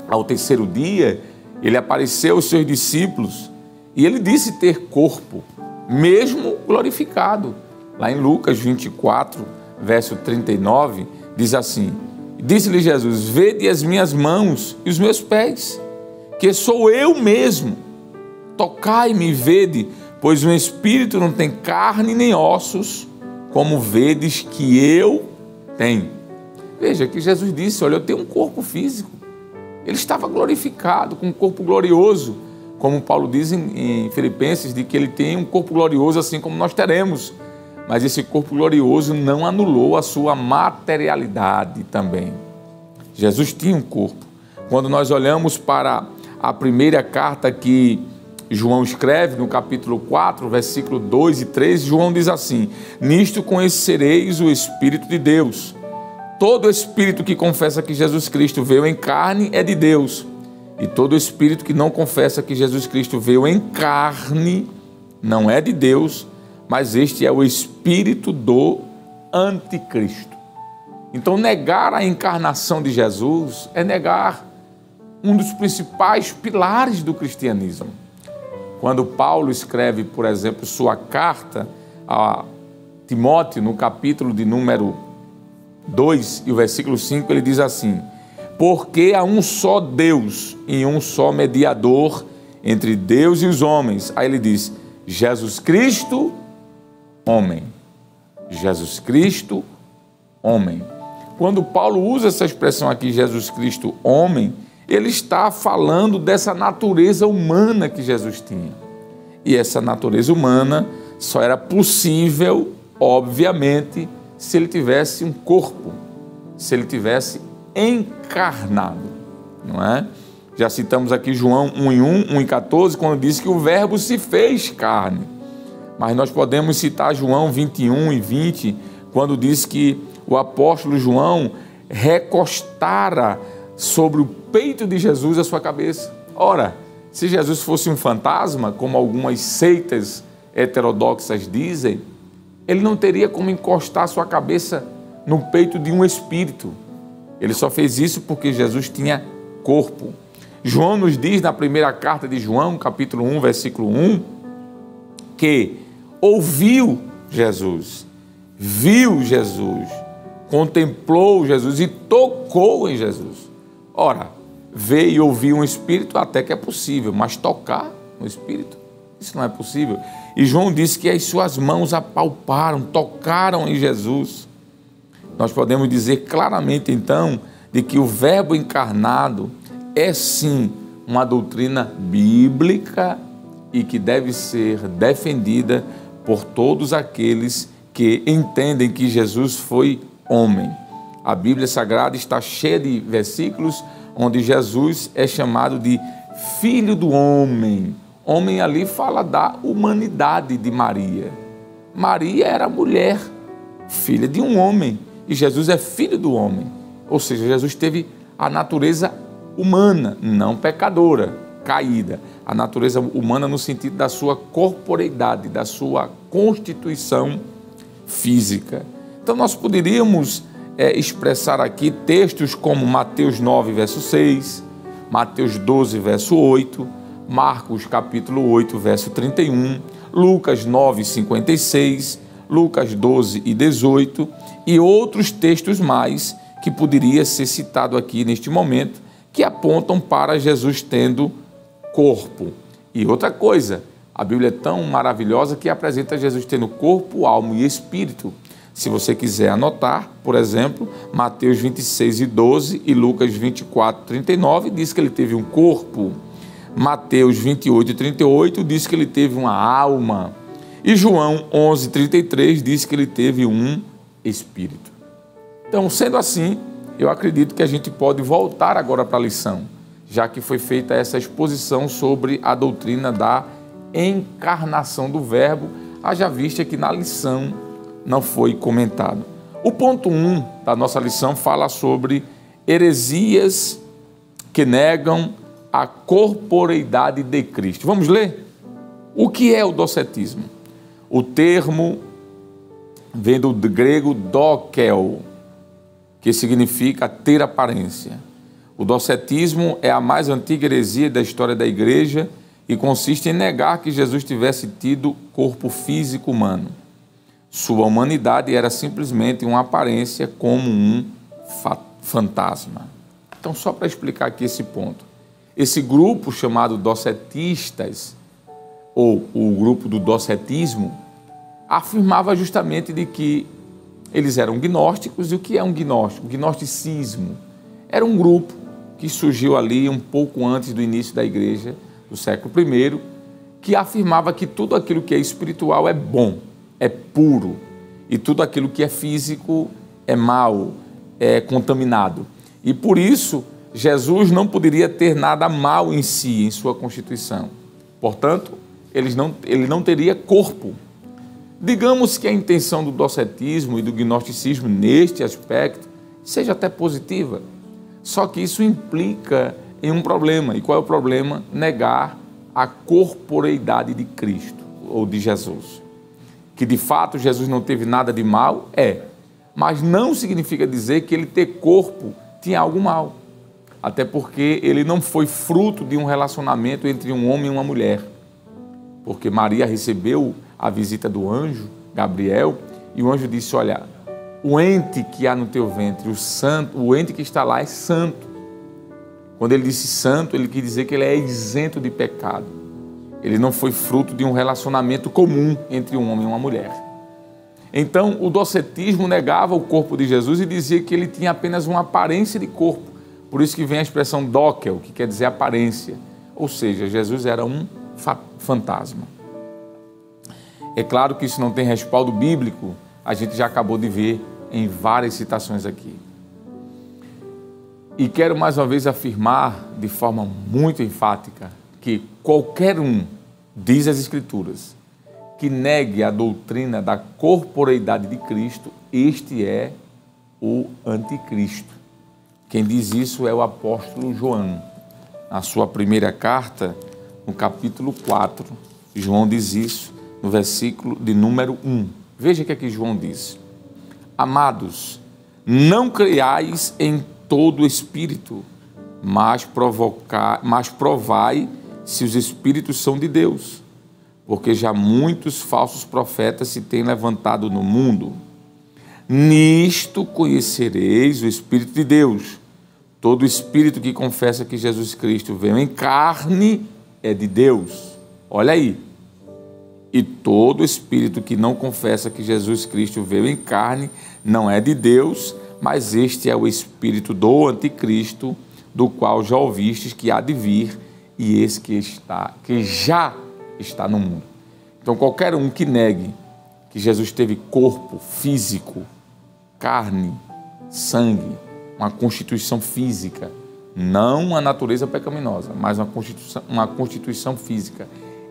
ao terceiro dia, ele apareceu aos seus discípulos e ele disse ter corpo, mesmo glorificado. Lá em Lucas 24, verso 39, diz assim: disse-lhe Jesus: vede as minhas mãos e os meus pés, que sou eu mesmo. Tocai-me e vede, pois o espírito não tem carne nem ossos, como vedes que eu tenho. Veja que Jesus disse: olha, eu tenho um corpo físico. Ele estava glorificado, com um corpo glorioso, como Paulo diz em Filipenses, de que ele tem um corpo glorioso assim como nós teremos. Mas esse corpo glorioso não anulou a sua materialidade também. Jesus tinha um corpo. Quando nós olhamos para a primeira carta que João escreve, no capítulo 4, versículo 2 e 3, João diz assim: nisto conhecereis o Espírito de Deus. Todo espírito que confessa que Jesus Cristo veio em carne é de Deus. E todo espírito que não confessa que Jesus Cristo veio em carne não é de Deus, mas este é o espírito do anticristo. Então, negar a encarnação de Jesus é negar um dos principais pilares do cristianismo. Quando Paulo escreve, por exemplo, sua carta a Timóteo, no capítulo de número 2 e o versículo 5, ele diz assim: porque há um só Deus e um só mediador entre Deus e os homens. Aí ele diz: Jesus Cristo, homem. Jesus Cristo, homem. Quando Paulo usa essa expressão aqui, Jesus Cristo, homem, ele está falando dessa natureza humana que Jesus tinha. E essa natureza humana só era possível, obviamente, se ele tivesse um corpo, se ele tivesse encarnado, não é? Já citamos aqui João 1:1, 1:14, quando diz que o verbo se fez carne. Mas nós podemos citar João 21:20, quando diz que o apóstolo João recostara sobre o peito de Jesus a sua cabeça. Ora, se Jesus fosse um fantasma, como algumas seitas heterodoxas dizem, ele não teria como encostar sua cabeça no peito de um espírito. Ele só fez isso porque Jesus tinha corpo. João nos diz na primeira carta de João, capítulo 1, versículo 1, que ouviu Jesus, viu Jesus, contemplou Jesus e tocou em Jesus. Ora, ver e ouvir um espírito até que é possível, mas tocar no espírito, isso não é possível. E João disse que as suas mãos apalparam, tocaram em Jesus. Nós podemos dizer claramente, então, de que o verbo encarnado é sim uma doutrina bíblica e que deve ser defendida por todos aqueles que entendem que Jesus foi homem. A Bíblia Sagrada está cheia de versículos onde Jesus é chamado de Filho do Homem. Homem ali fala da humanidade de Maria. Maria era mulher, filha de um homem, e Jesus é filho do homem. Ou seja, Jesus teve a natureza humana, não pecadora, caída. A natureza humana no sentido da sua corporeidade, da sua constituição física. Então nós poderíamos expressar aqui textos como Mateus 9, verso 6, Mateus 12, verso 8, Marcos capítulo 8, verso 31, Lucas 9, 56, Lucas 12 e 18 e outros textos mais que poderia ser citado aqui neste momento, que apontam para Jesus tendo corpo. E outra coisa, a Bíblia é tão maravilhosa que apresenta Jesus tendo corpo, alma e espírito. Se você quiser anotar, por exemplo, Mateus 26 e 12 e Lucas 24, 39 diz que ele teve um corpo. Mateus 28 e 38 diz que ele teve uma alma. E João 11, 33 diz que ele teve um espírito. Então, sendo assim, eu acredito que a gente pode voltar agora para a lição, já que foi feita essa exposição sobre a doutrina da encarnação do Verbo, haja vista que na lição não foi comentado. O ponto 1 da nossa lição fala sobre heresias que negam a corporeidade de Cristo. Vamos ler? O que é o docetismo? O termo vem do grego dokel, que significa ter aparência. O docetismo é a mais antiga heresia da história da igreja e consiste em negar que Jesus tivesse tido corpo físico humano. Sua humanidade era simplesmente uma aparência como um fantasma. Então, só para explicar aqui esse ponto. Esse grupo chamado docetistas, ou o grupo do docetismo, afirmava justamente de que eles eram gnósticos. E o que é um gnóstico? O gnosticismo era um grupo que surgiu ali um pouco antes do início da igreja, do século I, que afirmava que tudo aquilo que é espiritual é bom, é puro, e tudo aquilo que é físico é mau, é contaminado. E por isso, Jesus não poderia ter nada mal em si, em sua constituição. Portanto, ele não teria corpo. Digamos que a intenção do docetismo e do gnosticismo neste aspecto seja até positiva, só que isso implica em um problema. E qual é o problema? Negar a corporeidade de Cristo, ou de Jesus. Que de fato Jesus não teve nada de mal, mas não significa dizer que ele ter corpo tinha algo mal. Até porque ele não foi fruto de um relacionamento entre um homem e uma mulher. Porque Maria recebeu a visita do anjo, Gabriel, e o anjo disse: olha, o ente que há no teu ventre, o ente que está lá é santo. Quando ele disse santo, ele quis dizer que ele é isento de pecado. Ele não foi fruto de um relacionamento comum entre um homem e uma mulher. Então, o docetismo negava o corpo de Jesus e dizia que ele tinha apenas uma aparência de corpo. Por isso que vem a expressão dokel, que quer dizer aparência. Ou seja, Jesus era um fantasma. É claro que isso não tem respaldo bíblico, a gente já acabou de ver em várias citações aqui. E quero mais uma vez afirmar de forma muito enfática que qualquer um, diz as Escrituras, que negue a doutrina da corporeidade de Cristo, este é o anticristo. Quem diz isso é o apóstolo João. Na sua primeira carta, no capítulo 4, João diz isso no versículo de número 1. Veja o que aqui João diz. Amados, não creiais em todo espírito, mas provai se os espíritos são de Deus, porque já muitos falsos profetas se têm levantado no mundo. Nisto conhecereis o Espírito de Deus. Todo espírito que confessa que Jesus Cristo veio em carne é de Deus. Olha aí. E todo espírito que não confessa que Jesus Cristo veio em carne não é de Deus, mas este é o espírito do anticristo, do qual já ouvistes que há de vir, e esse que já está no mundo. Então, qualquer um que negue que Jesus teve corpo físico, carne, sangue, uma constituição física, não uma natureza pecaminosa, mas uma constituição física,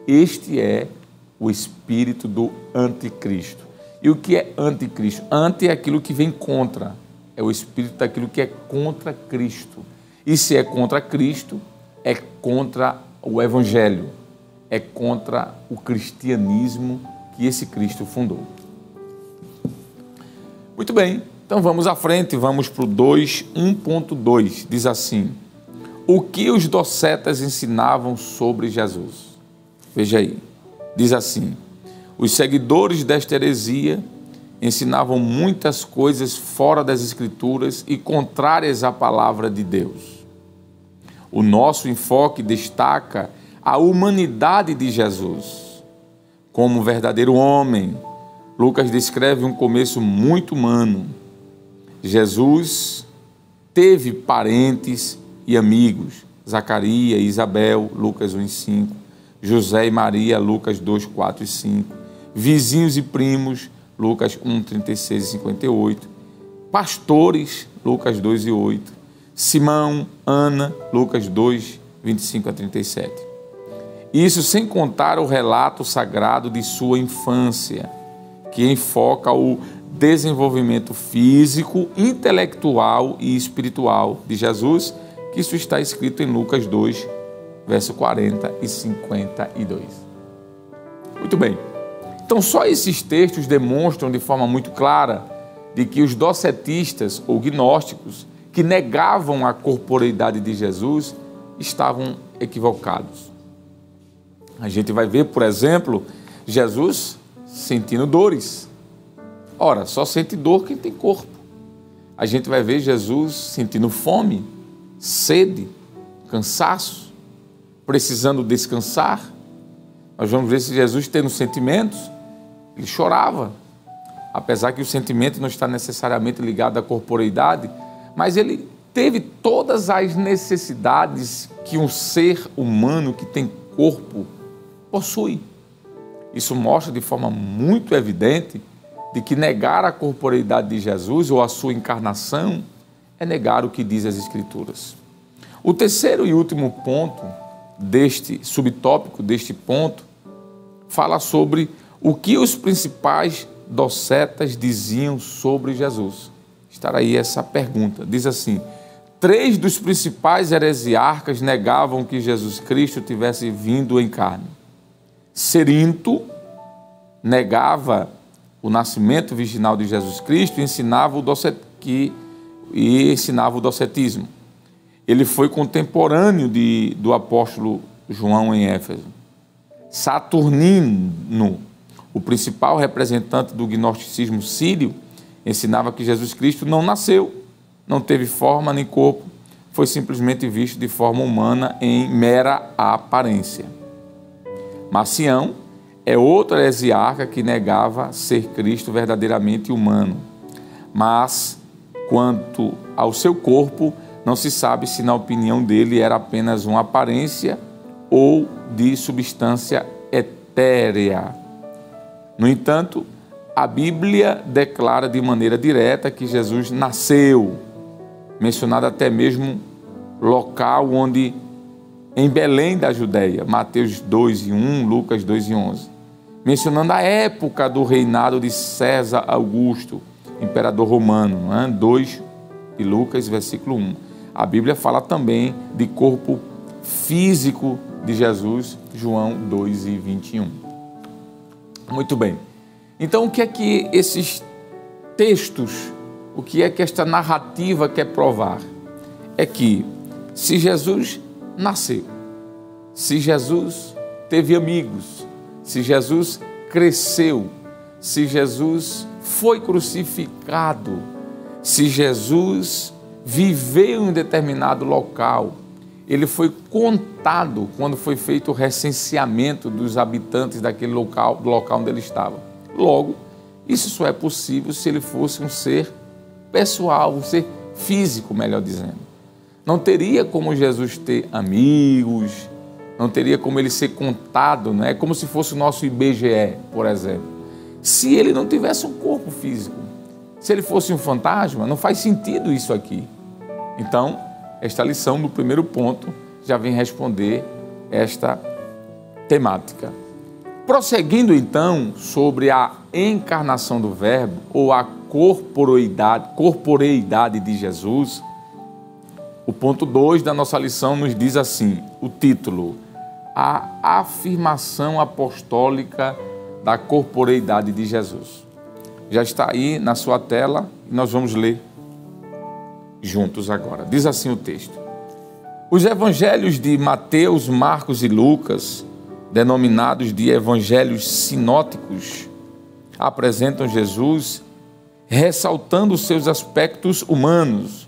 este é o espírito do anticristo. E o que é anticristo? Anti é aquilo que vem contra, é o espírito daquilo que é contra Cristo. E se é contra Cristo, é contra o Evangelho, é contra o cristianismo que esse Cristo fundou. Muito bem, Então vamos à frente, vamos para o 1.2, diz assim: o que os docetas ensinavam sobre Jesus? Veja aí, diz assim: os seguidores desta heresia ensinavam muitas coisas fora das Escrituras e contrárias à palavra de Deus. O nosso enfoque destaca a humanidade de Jesus. Como verdadeiro homem, Lucas descreve um começo muito humano. Jesus teve parentes e amigos, Zacarias e Isabel, Lucas 1:5, José e Maria, Lucas 2:4 e 5, vizinhos e primos, Lucas 1:36 e 58, pastores, Lucas 2:8, Simão, Ana, Lucas 2:25 a 37. Isso sem contar o relato sagrado de sua infância, que enfoca o desenvolvimento físico, intelectual e espiritual de Jesus, que isso está escrito em Lucas 2, verso 40 e 52. Muito bem. Então, só esses textos demonstram de forma muito clara de que os docetistas ou gnósticos que negavam a corporeidade de Jesus estavam equivocados. A gente vai ver, por exemplo, Jesus sentindo dores. Ora, só sente dor quem tem corpo. A gente vai ver Jesus sentindo fome, sede, cansaço, precisando descansar. Nós vamos ver se Jesus tendo sentimentos, ele chorava, apesar que o sentimento não está necessariamente ligado à corporeidade, mas ele teve todas as necessidades que um ser humano que tem corpo possui. Isso mostra de forma muito evidente de que negar a corporeidade de Jesus ou a sua encarnação é negar o que diz as Escrituras. O terceiro e último ponto deste subtópico, deste ponto, fala sobre o que os principais docetas diziam sobre Jesus. Está aí essa pergunta. Diz assim: 3 dos principais heresiarcas negavam que Jesus Cristo tivesse vindo em carne. Cerinto negava o nascimento virginal de Jesus Cristo e ensinava o docetismo. Ele foi contemporâneo do apóstolo João em Éfeso. Saturnino, o principal representante do gnosticismo sírio, ensinava que Jesus Cristo não nasceu, não teve forma nem corpo, foi simplesmente visto de forma humana em mera aparência. Marcião é outro heresiarca que negava ser Cristo verdadeiramente humano. Mas, quanto ao seu corpo, não se sabe se na opinião dele era apenas uma aparência ou de substância etérea. No entanto, a Bíblia declara de maneira direta que Jesus nasceu, mencionado até mesmo local onde, em Belém da Judéia, Mateus 2:1, Lucas 2:11, mencionando a época do reinado de César Augusto, imperador romano, 2 de Lucas, versículo 1. A Bíblia fala também de corpo físico de Jesus, João 2:21. Muito bem. Então, o que é que esses textos, o que é que esta narrativa quer provar? É que se Jesus nasceu, se Jesus teve amigos, se Jesus cresceu, se Jesus foi crucificado, se Jesus viveu em um determinado local, ele foi contado quando foi feito o recenseamento dos habitantes daquele local, do local onde ele estava. Logo, isso só é possível se ele fosse um ser pessoal, um ser físico, melhor dizendo. Não teria como Jesus ter amigos, não teria como ele ser contado, não é como se fosse o nosso IBGE, por exemplo. Se ele não tivesse um corpo físico, se ele fosse um fantasma, não faz sentido isso aqui. Então, esta lição no primeiro ponto já vem responder esta temática. Prosseguindo então sobre a encarnação do Verbo ou a corporeidade de Jesus, o ponto 2 da nossa lição nos diz assim, o título: a afirmação apostólica da corporeidade de Jesus. já está aí na sua tela e nós vamos ler juntos agora. Diz assim o texto: os evangelhos de Mateus, Marcos e Lucas, denominados de evangelhos sinóticos, apresentam Jesus ressaltando seus aspectos humanos,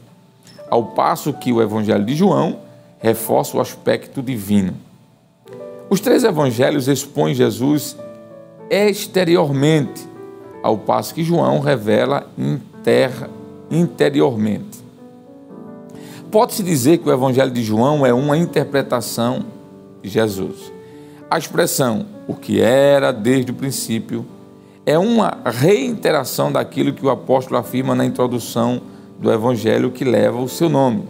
ao passo que o evangelho de João reforça o aspecto divino. Os três evangelhos expõem Jesus exteriormente, ao passo que João revela interiormente. Pode-se dizer que o evangelho de João é uma interpretação de Jesus. A expressão "o que era desde o princípio" é uma reiteração daquilo que o apóstolo afirma na introdução do evangelho que leva o seu nome.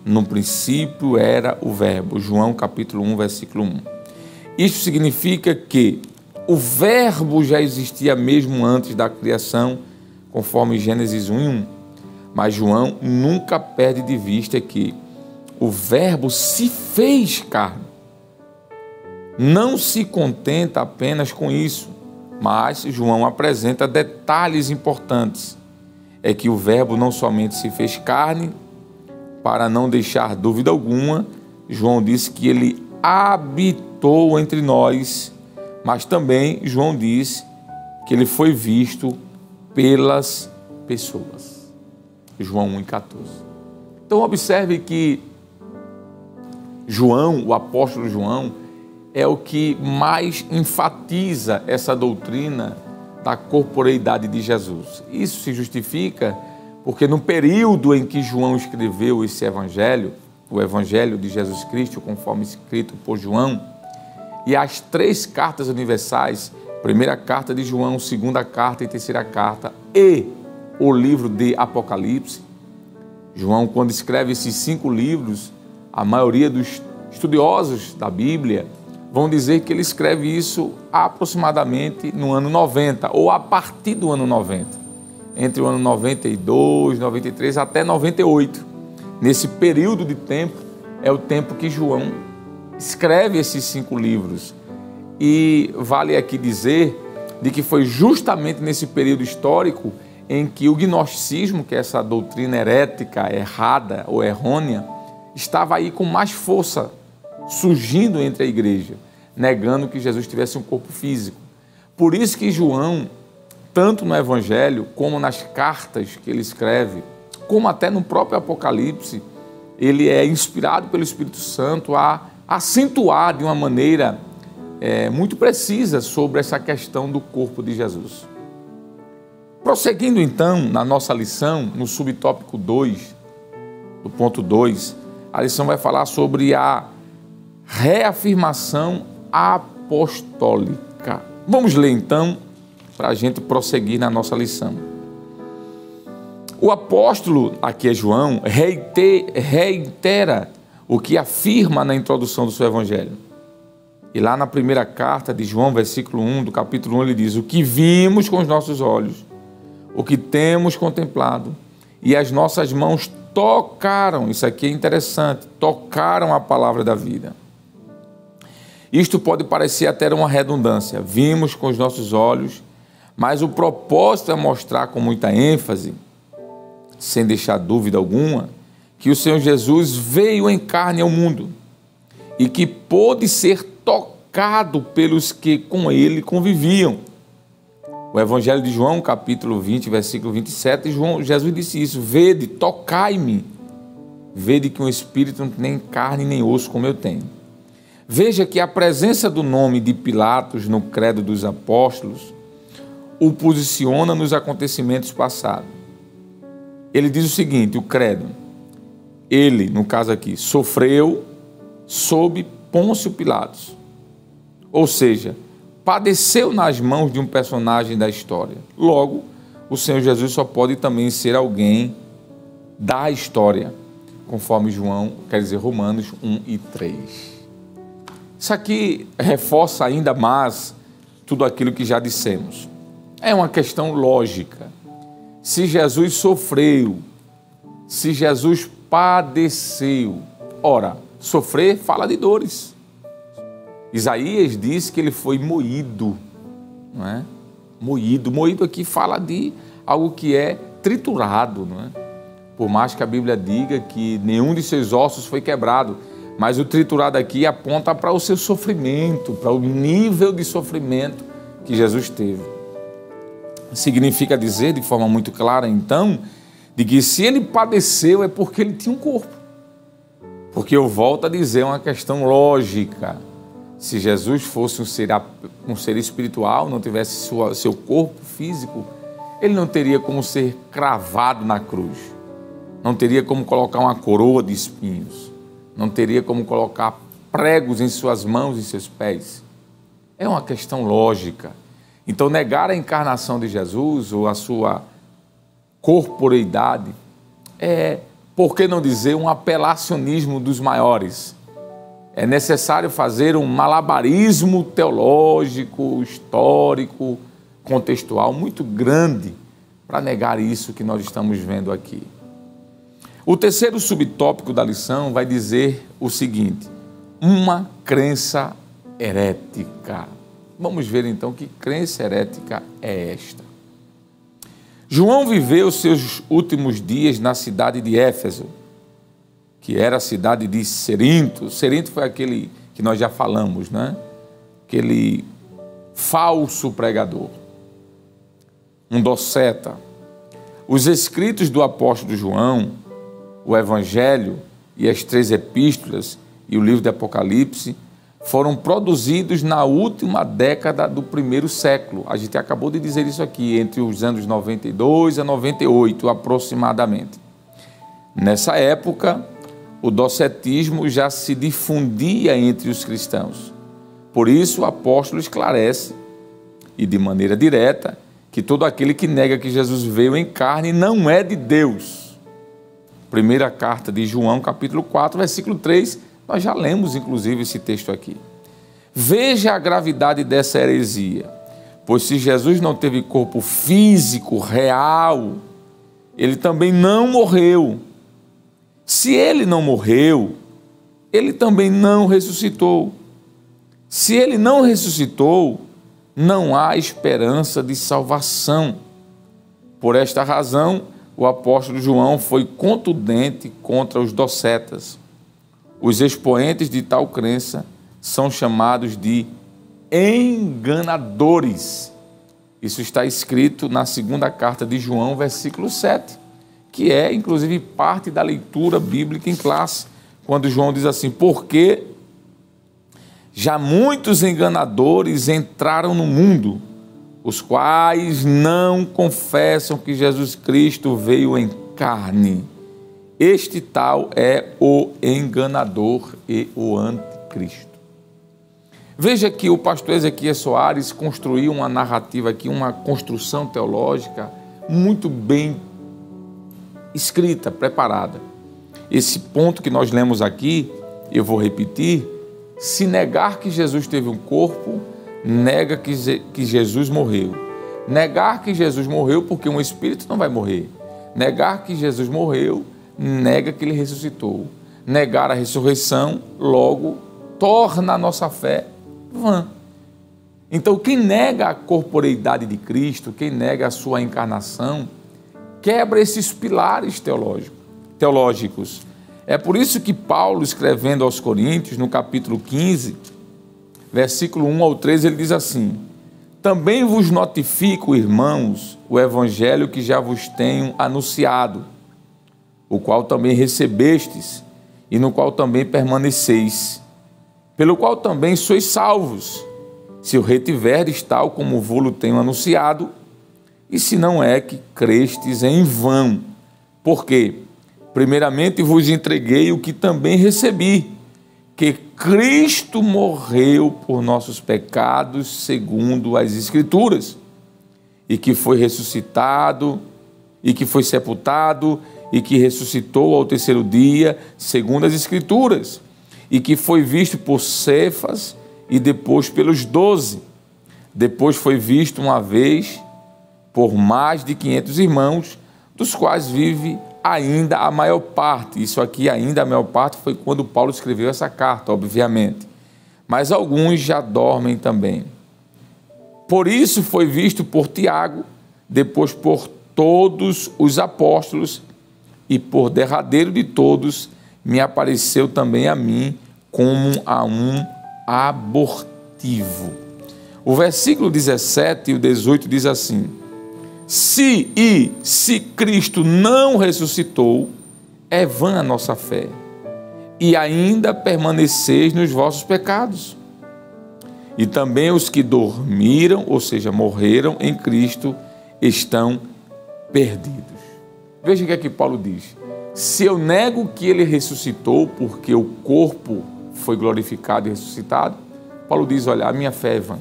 No princípio era o verbo, João capítulo 1, versículo 1. Isto significa que o verbo já existia mesmo antes da criação, conforme Gênesis 1:1. Mas João nunca perde de vista que o verbo se fez carne. Não se contenta apenas com isso, mas João apresenta detalhes importantes. É que o verbo não somente se fez carne, para não deixar dúvida alguma, João disse que ele habitou entre nós, mas também João diz que ele foi visto pelas pessoas. João 1,14. Então observe que João, o apóstolo João, é o que mais enfatiza essa doutrina da corporeidade de Jesus. Isso se justifica porque no período em que João escreveu esse evangelho, o evangelho de Jesus Cristo, conforme escrito por João, e as três cartas universais, primeira carta de João, segunda carta e terceira carta, e o livro de Apocalipse, João, quando escreve esses 5 livros, a maioria dos estudiosos da Bíblia vão dizer que ele escreve isso aproximadamente no ano 90, ou a partir do ano 90, entre o ano 92, 93 até 98. Nesse período de tempo, é o tempo que João escreve esses 5 livros. E vale aqui dizer de que foi justamente nesse período histórico em que o gnosticismo, que é essa doutrina herética, errada ou errônea, estava aí com mais força, surgindo entre a igreja, negando que Jesus tivesse um corpo físico. Por isso que João, tanto no Evangelho, como nas cartas que ele escreve, como até no próprio Apocalipse, ele é inspirado pelo Espírito Santo a acentuar de uma maneira muito precisa sobre essa questão do corpo de Jesus. Prosseguindo então na nossa lição, no subtópico 2, do ponto 2, a lição vai falar sobre a reafirmação apostólica. Vamos ler então, para a gente prosseguir na nossa lição. O apóstolo, aqui é João, reitera o que afirma na introdução do seu evangelho. E lá na primeira carta de João, versículo 1 do capítulo 1, ele diz: o que vimos com os nossos olhos, o que temos contemplado, e as nossas mãos tocaram, isso aqui é interessante, tocaram a palavra da vida. Isto pode parecer até uma redundância, vimos com os nossos olhos, mas o propósito é mostrar com muita ênfase, sem deixar dúvida alguma, que o Senhor Jesus veio em carne ao mundo e que pôde ser tocado pelos que com ele conviviam. O Evangelho de João, capítulo 20, versículo 27, Jesus disse isso: vede, tocai-me, vede que um espírito não tem nem carne nem osso como eu tenho. Veja que a presença do nome de Pilatos no credo dos apóstolos o posiciona nos acontecimentos passados. Ele diz o seguinte, o credo: ele, no caso aqui, sofreu sob Pôncio Pilatos, ou seja, padeceu nas mãos de um personagem da história. Logo, o Senhor Jesus só pode também ser alguém da história, conforme Romanos 1:3. Isso aqui reforça ainda mais tudo aquilo que já dissemos. É uma questão lógica. Se Jesus sofreu, se Jesus padeceu, ora, sofrer fala de dores. Isaías diz que ele foi moído, não é? moído. Moído aqui fala de algo que é triturado, não é? Por mais que a Bíblia diga que nenhum de seus ossos foi quebrado, mas o triturado aqui aponta para o seu sofrimento, para o nível de sofrimento que Jesus teve. Significa dizer de forma muito clara, então, de que se ele padeceu é porque ele tinha um corpo. Porque eu volto a dizer uma questão lógica. Se Jesus fosse um ser espiritual, não tivesse seu corpo físico, ele não teria como ser cravado na cruz. Não teria como colocar uma coroa de espinhos. Não teria como colocar pregos em suas mãos e seus pés. É uma questão lógica. Então, negar a encarnação de Jesus ou a sua corporeidade é, por que não dizer, um apelacionismo dos maiores. É necessário fazer um malabarismo teológico, histórico, contextual muito grande para negar isso que nós estamos vendo aqui. O terceiro subtópico da lição vai dizer o seguinte: uma crença herética. Vamos ver então que crença herética é esta. João viveu seus últimos dias na cidade de Éfeso, que era a cidade de Cerinto. Cerinto foi aquele que nós já falamos, né? Aquele falso pregador, um doceta. Os escritos do apóstolo João, o Evangelho e as 3 epístolas e o livro de Apocalipse foram produzidos na última década do primeiro século. A gente acabou de dizer isso aqui, entre os anos 92 a 98 aproximadamente. Nessa época, o docetismo já se difundia entre os cristãos. Por isso, o apóstolo esclarece, e de maneira direta, que todo aquele que nega que Jesus veio em carne não é de Deus. Primeira carta de João, capítulo 4, versículo 3, nós já lemos, inclusive, esse texto aqui. Veja a gravidade dessa heresia, pois se Jesus não teve corpo físico, real, ele também não morreu. Se ele não morreu, ele também não ressuscitou. Se ele não ressuscitou, não há esperança de salvação. Por esta razão, o apóstolo João foi contundente contra os docetas. Os expoentes de tal crença são chamados de enganadores. Isso está escrito na segunda carta de João, versículo 7, que é, inclusive, parte da leitura bíblica em classe, quando João diz assim: porque já muitos enganadores entraram no mundo, os quais não confessam que Jesus Cristo veio em carne. Este tal é o enganador e o anticristo. Veja que o pastor Ezequiel Soares construiu uma narrativa aqui, uma construção teológica muito bem escrita, preparada. Esse ponto que nós lemos aqui, eu vou repetir: se negar que Jesus teve um corpo, nega que Jesus morreu. Negar que Jesus morreu, porque um espírito não vai morrer. Negar que Jesus morreu, nega que ele ressuscitou. Negar a ressurreição, logo, torna a nossa fé vã. Então, quem nega a corporeidade de Cristo, quem nega a sua encarnação, quebra esses pilares teológicos. É por isso que Paulo, escrevendo aos Coríntios, no capítulo 15, versículo 1 ao 3, ele diz assim: também vos notifico, irmãos, o evangelho que já vos tenho anunciado, o qual também recebestes e no qual também permaneceis, pelo qual também sois salvos, se o retiverdes tal como vos tenho anunciado, e se não é que crestes em vão. Porque, primeiramente, vos entreguei o que também recebi, que Cristo morreu por nossos pecados, segundo as Escrituras, e que foi ressuscitado, e que foi sepultado, e que ressuscitou ao terceiro dia, segundo as Escrituras, e que foi visto por Cefas e depois pelos 12. Depois foi visto uma vez por mais de 500 irmãos, dos quais vive ainda a maior parte. Isso aqui, ainda a maior parte, foi quando Paulo escreveu essa carta, obviamente. Mas alguns já dormem também. Por isso foi visto por Tiago, depois por todos os apóstolos, e por derradeiro de todos, me apareceu também a mim como a um abortivo. O versículo 17 e o 18 diz assim: se Cristo não ressuscitou, é vã a nossa fé, e ainda permaneceis nos vossos pecados. E também os que dormiram, ou seja, morreram em Cristo, estão perdidos. Veja o que é que Paulo diz. Se eu nego que ele ressuscitou porque o corpo foi glorificado e ressuscitado, Paulo diz, olha, a minha fé é vã.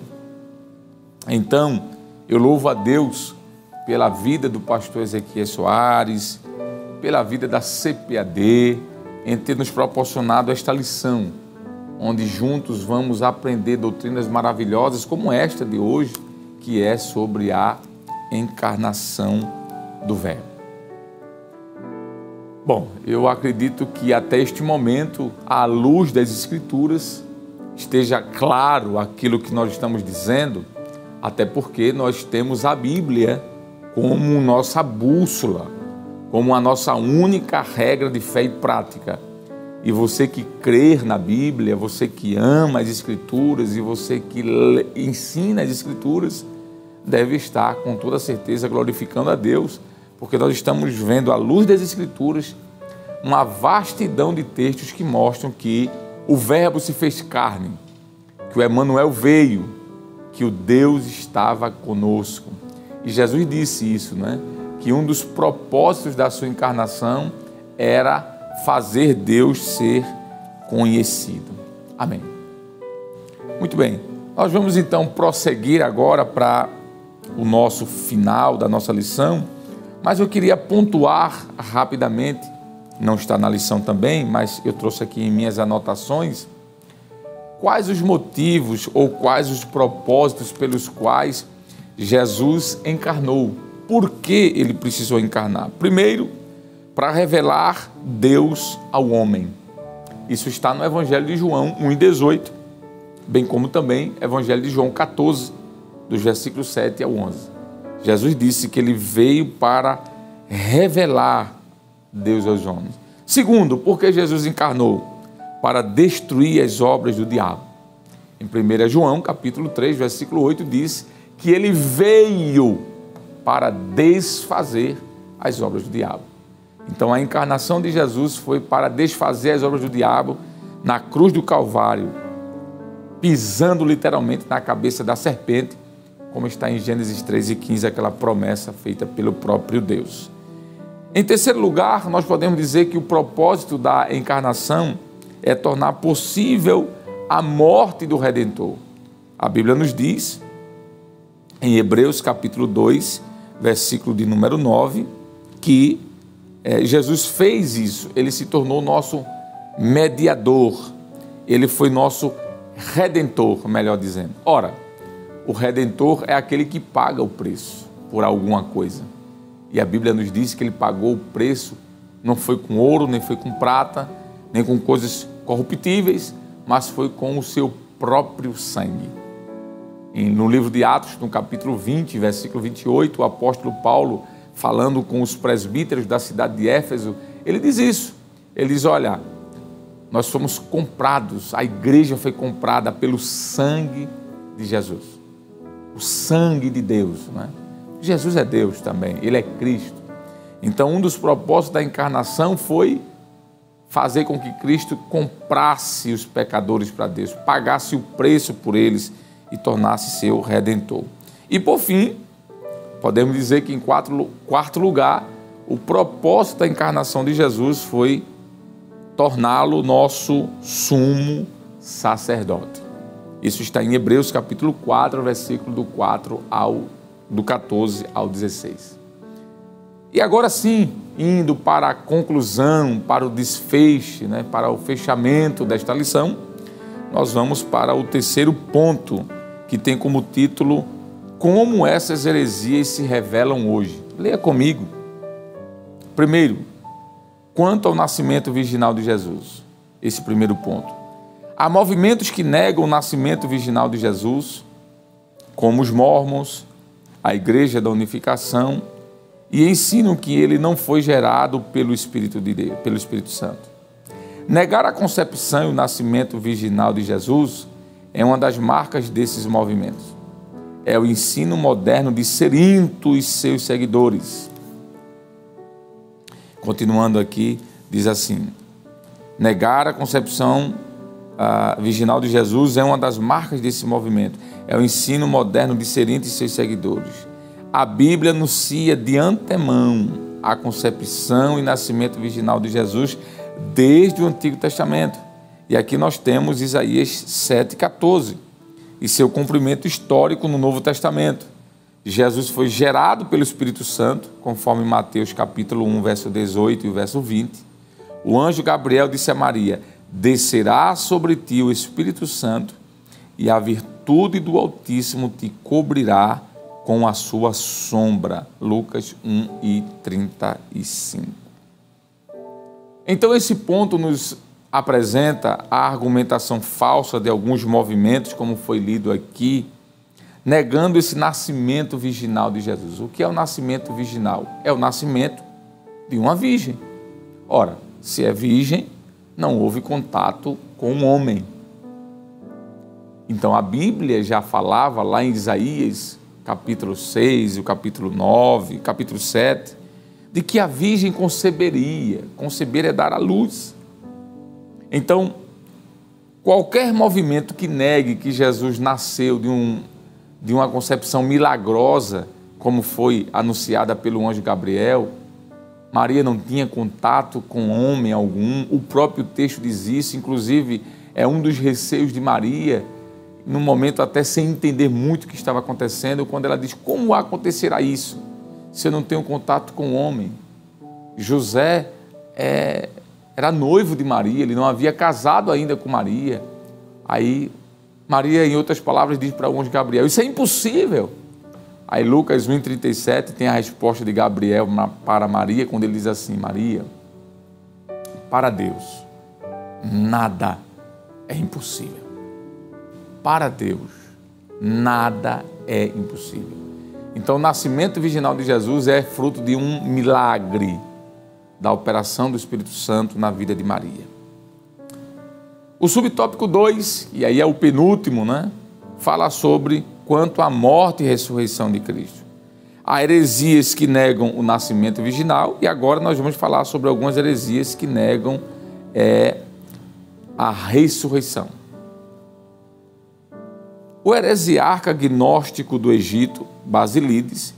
Então, eu louvo a Deus pela vida do pastor Ezequiel Soares, pela vida da CPAD, em ter nos proporcionado esta lição, onde juntos vamos aprender doutrinas maravilhosas como esta de hoje, que é sobre a encarnação do Verbo. Bom, eu acredito que até este momento, à luz das Escrituras, esteja claro aquilo que nós estamos dizendo, até porque nós temos a Bíblia como nossa bússola, como a nossa única regra de fé e prática. E você que crer na Bíblia, você que ama as Escrituras e você que ensina as Escrituras, deve estar com toda certeza glorificando a Deus, porque nós estamos vendo à luz das Escrituras uma vastidão de textos que mostram que o Verbo se fez carne, que o Emmanuel veio, que o Deus estava conosco. E Jesus disse isso, né? Que um dos propósitos da sua encarnação era fazer Deus ser conhecido. Amém. Muito bem, nós vamos então prosseguir agora para o nosso final da nossa lição, mas eu queria pontuar rapidamente, não está na lição também, mas eu trouxe aqui em minhas anotações, quais os motivos ou quais os propósitos pelos quais Jesus encarnou. Por que ele precisou encarnar? Primeiro, para revelar Deus ao homem. Isso está no Evangelho de João 1,18, bem como também Evangelho de João 14, dos versículos 7 ao 11. Jesus disse que ele veio para revelar Deus aos homens. Segundo, porque Jesus encarnou? Para destruir as obras do diabo. Em 1 João, capítulo 3, versículo 8, diz que ele veio para desfazer as obras do diabo. Então, a encarnação de Jesus foi para desfazer as obras do diabo na cruz do Calvário, pisando literalmente na cabeça da serpente, como está em Gênesis 3:15, aquela promessa feita pelo próprio Deus. Em terceiro lugar, nós podemos dizer que o propósito da encarnação é tornar possível a morte do Redentor. A Bíblia nos diz, em Hebreus capítulo 2, versículo de número 9, que Jesus fez isso, ele se tornou nosso mediador, ele foi nosso redentor, melhor dizendo. Ora, o redentor é aquele que paga o preço por alguma coisa. E a Bíblia nos diz que ele pagou o preço, não foi com ouro, nem foi com prata, nem com coisas corruptíveis, mas foi com o seu próprio sangue. E no livro de Atos, no capítulo 20, versículo 28, o apóstolo Paulo, falando com os presbíteros da cidade de Éfeso, ele diz isso. Ele diz, olha, nós fomos comprados, a igreja foi comprada pelo sangue de Jesus. O sangue de Deus, né? Jesus é Deus também, ele é Cristo. Então, um dos propósitos da encarnação foi fazer com que Cristo comprasse os pecadores para Deus, pagasse o preço por eles e tornasse seu redentor. E por fim, podemos dizer que em quarto lugar, o propósito da encarnação de Jesus foi torná-lo nosso sumo sacerdote. Isso está em Hebreus capítulo 4, versículo do 14 ao 16. E agora sim, indo para a conclusão, para o desfecho, né, para o fechamento desta lição, nós vamos para o terceiro ponto, que tem como título Como essas heresias se revelam hoje. Leia comigo. Primeiro, quanto ao nascimento virginal de Jesus. Esse primeiro ponto. Há movimentos que negam o nascimento virginal de Jesus, como os Mormons, a Igreja da Unificação, e ensinam que ele não foi gerado pelo Espírito de Deus, pelo Espírito Santo. Negar a concepção e o nascimento virginal de Jesus é uma das marcas desses movimentos. É o ensino moderno de Cerinto e seus seguidores. Continuando aqui, diz assim: negar a concepção virginal de Jesus é uma das marcas desse movimento. É o ensino moderno de Cerinto e seus seguidores. A Bíblia anuncia de antemão a concepção e nascimento virginal de Jesus desde o Antigo Testamento. E aqui nós temos Isaías 7,14 e seu cumprimento histórico no Novo Testamento. Jesus foi gerado pelo Espírito Santo, conforme Mateus capítulo 1, verso 18 e o verso 20. O anjo Gabriel disse a Maria: descerá sobre ti o Espírito Santo e a virtude do Altíssimo te cobrirá com a sua sombra. Lucas 1:35. Então esse ponto nos apresenta a argumentação falsa de alguns movimentos, como foi lido aqui, negando esse nascimento virginal de Jesus. O que é o nascimento virginal? É o nascimento de uma virgem. Ora, se é virgem, não houve contato com o homem. Então a Bíblia já falava lá em Isaías, capítulo 6, o capítulo 9, capítulo 7, de que a virgem conceberia. Conceber é dar à luz. Então, qualquer movimento que negue que Jesus nasceu de uma concepção milagrosa, como foi anunciada pelo anjo Gabriel, Maria não tinha contato com homem algum, o próprio texto diz isso, inclusive é um dos receios de Maria, no momento até sem entender muito o que estava acontecendo, quando ela diz: como acontecerá isso, se eu não tenho contato com o homem? José era noivo de Maria, ele não havia casado ainda com Maria. Aí Maria, em outras palavras, diz para o anjo Gabriel: isso é impossível. Aí Lucas 1:37 tem a resposta de Gabriel para Maria, quando ele diz assim: Maria, para Deus nada é impossível. Para Deus nada é impossível. Então o nascimento virginal de Jesus é fruto de um milagre da operação do Espírito Santo na vida de Maria. O subtópico 2, e aí é o penúltimo, fala sobre quanto à morte e ressurreição de Cristo. Há heresias que negam o nascimento virginal, e agora nós vamos falar sobre algumas heresias que negam a ressurreição. O heresiarca gnóstico do Egito, Basílides,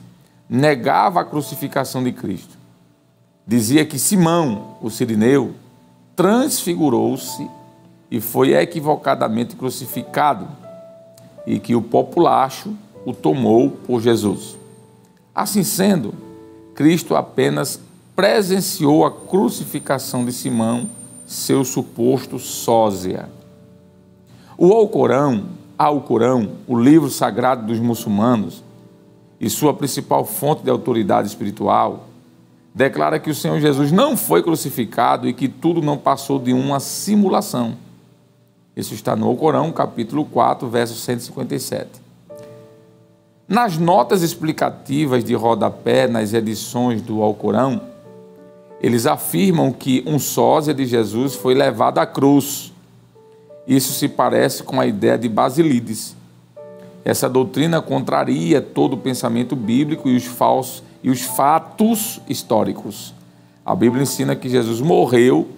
negava a crucificação de Cristo. Dizia que Simão, o sirineu, transfigurou-se e foi equivocadamente crucificado, e que o populacho o tomou por Jesus. Assim sendo, Cristo apenas presenciou a crucificação de Simão, seu suposto sósia. O Alcorão, o livro sagrado dos muçulmanos e sua principal fonte de autoridade espiritual, declara que o Senhor Jesus não foi crucificado e que tudo não passou de uma simulação. Isso está no Alcorão, capítulo 4, verso 157. Nas notas explicativas de rodapé nas edições do Alcorão, eles afirmam que um sósia de Jesus foi levado à cruz. Isso se parece com a ideia de Basílides. Essa doutrina contraria todo o pensamento bíblico e os fatos históricos. A Bíblia ensina que Jesus morreu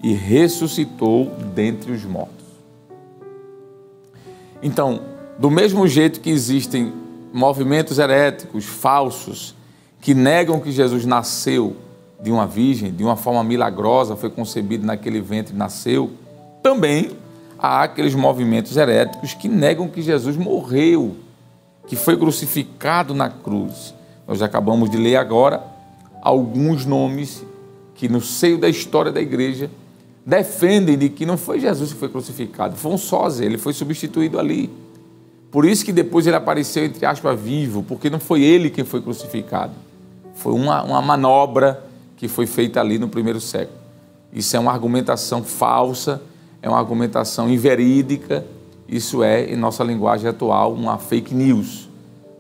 e ressuscitou dentre os mortos. Então, do mesmo jeito que existem movimentos heréticos, falsos, que negam que Jesus nasceu de uma virgem, de uma forma milagrosa, foi concebido naquele ventre e nasceu, também há aqueles movimentos heréticos que negam que Jesus morreu, que foi crucificado na cruz. Nós acabamos de ler agora alguns nomes que no seio da história da igreja defendem de que não foi Jesus que foi crucificado, foi um sósia, ele foi substituído ali. Por isso que depois ele apareceu, entre aspas, vivo, porque não foi ele quem foi crucificado. Foi uma manobra que foi feita ali no primeiro século. Isso é uma argumentação falsa, é uma argumentação inverídica, Isso é, em nossa linguagem atual, uma fake news.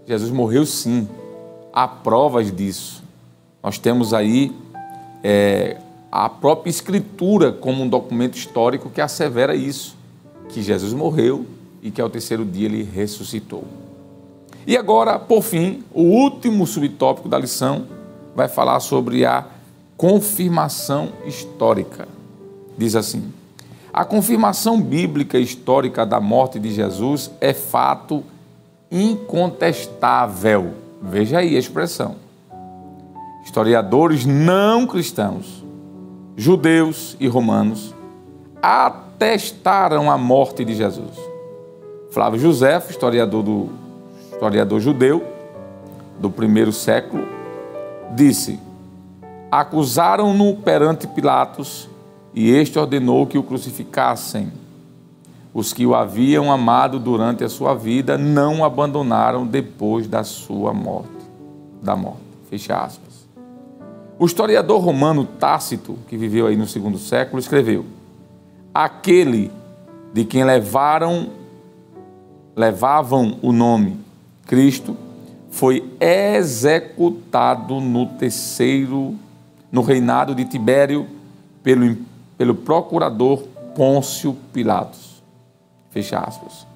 Jesus morreu sim, há provas disso. Nós temos aí a própria Escritura como um documento histórico que assevera isso, que Jesus morreu e que ao terceiro dia ele ressuscitou. E agora, por fim, o último subtópico da lição vai falar sobre a confirmação histórica. Diz assim: a confirmação bíblica histórica da morte de Jesus é fato incontestável. Veja aí a expressão. Historiadores não cristãos, judeus e romanos, atestaram a morte de Jesus. Flávio Joséfo, historiador judeu do primeiro século, disse: acusaram-no perante Pilatos e este ordenou que o crucificassem. Os que o haviam amado durante a sua vida não o abandonaram depois da sua morte. Fecha aspas. O historiador romano Tácito, que viveu aí no segundo século, escreveu: aquele de quem levavam o nome Cristo foi executado no reinado de Tibério pelo procurador Pôncio Pilatos. Fecha aspas.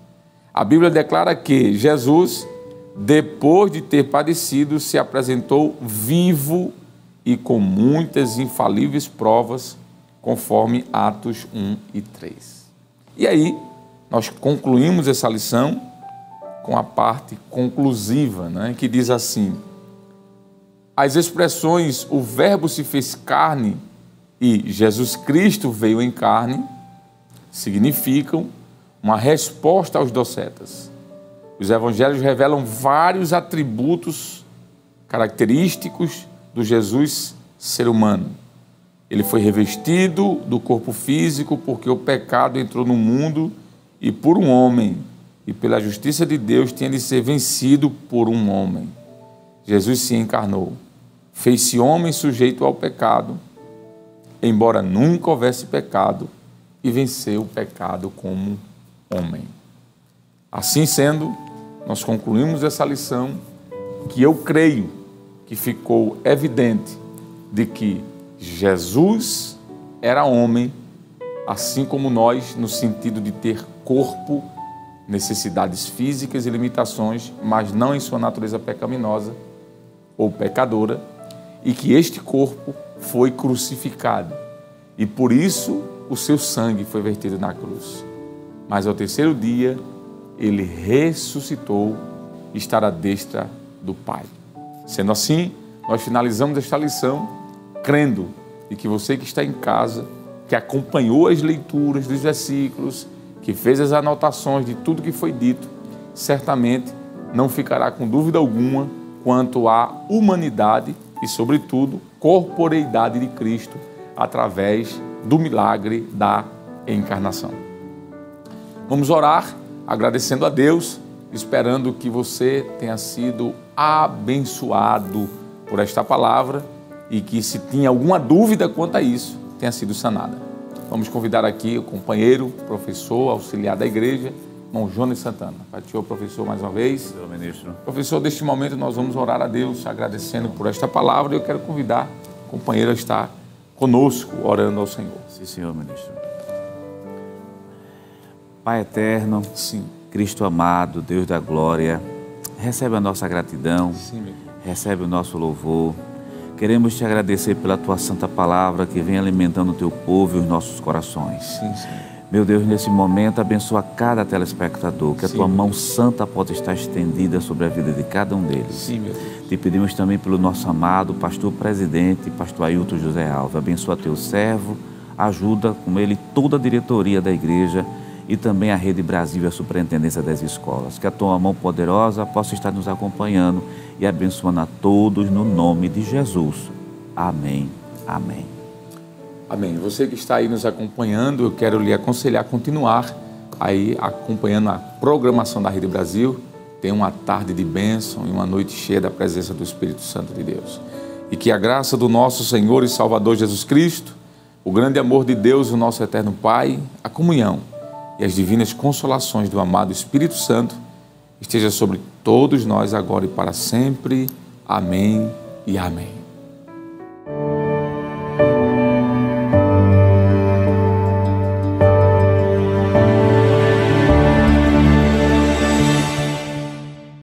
A Bíblia declara que Jesus, depois de ter padecido, se apresentou vivo e com muitas infalíveis provas, conforme Atos 1 e 3. E aí, nós concluímos essa lição com a parte conclusiva, né, que diz assim: as expressões o Verbo se fez carne e Jesus Cristo veio em carne significam uma resposta aos docetas. Os evangelhos revelam vários atributos característicos do Jesus ser humano. Ele foi revestido do corpo físico porque o pecado entrou no mundo e por um homem, e pela justiça de Deus tinha de ser vencido por um homem. Jesus se encarnou, fez-se homem sujeito ao pecado, embora nunca houvesse pecado, e venceu o pecado como homem. Assim sendo, nós concluímos essa lição, que eu creio que ficou evidente de que Jesus era homem, assim como nós, no sentido de ter corpo, necessidades físicas e limitações, mas não em sua natureza pecaminosa ou pecadora, e que este corpo foi crucificado, e por isso o seu sangue foi vertido na cruz. Mas ao terceiro dia, ele ressuscitou e está à destra do Pai. Sendo assim, nós finalizamos esta lição crendo e que você que está em casa, que acompanhou as leituras dos versículos, que fez as anotações de tudo que foi dito, certamente não ficará com dúvida alguma quanto à humanidade e, sobretudo, corporeidade de Cristo através do milagre da encarnação. Vamos orar agradecendo a Deus, esperando que você tenha sido abençoado por esta palavra e que, se tinha alguma dúvida quanto a isso, tenha sido sanada. Vamos convidar aqui o companheiro, professor, auxiliar da igreja, irmão Jonas Santana. Pai do Senhor, professor, mais uma vez. Senhor ministro. Professor, neste momento nós vamos orar a Deus, agradecendo por esta palavra. Eu quero convidar o companheiro a estar conosco, orando ao Senhor. Sim, Senhor ministro. Pai eterno, sim, Cristo amado, Deus da glória, recebe a nossa gratidão, sim, meu Deus, recebe o nosso louvor. Queremos te agradecer pela tua santa palavra que vem alimentando o teu povo e os nossos corações. sim, sim. Meu Deus, nesse momento, abençoa cada telespectador, que a Sim, tua mão Deus. santa possa estar estendida sobre a vida de cada um deles. Sim, meu Deus. Te pedimos também pelo nosso amado pastor presidente, pastor Ailton José Alves. Abençoa teu servo, ajuda com ele toda a diretoria da igreja e também a Rede Brasil e a Superintendência das Escolas. Que a tua mão poderosa possa estar nos acompanhando e abençoando a todos no nome de Jesus. Amém. Amém. Amém. Você que está aí nos acompanhando, eu quero lhe aconselhar a continuar aí acompanhando a programação da Rede Brasil. Tem uma tarde de bênção e uma noite cheia da presença do Espírito Santo de Deus. E que a graça do nosso Senhor e Salvador Jesus Cristo, o grande amor de Deus, o nosso eterno Pai, a comunhão e e as divinas consolações do amado Espírito Santo esteja sobre todos nós agora e para sempre. Amém e amém.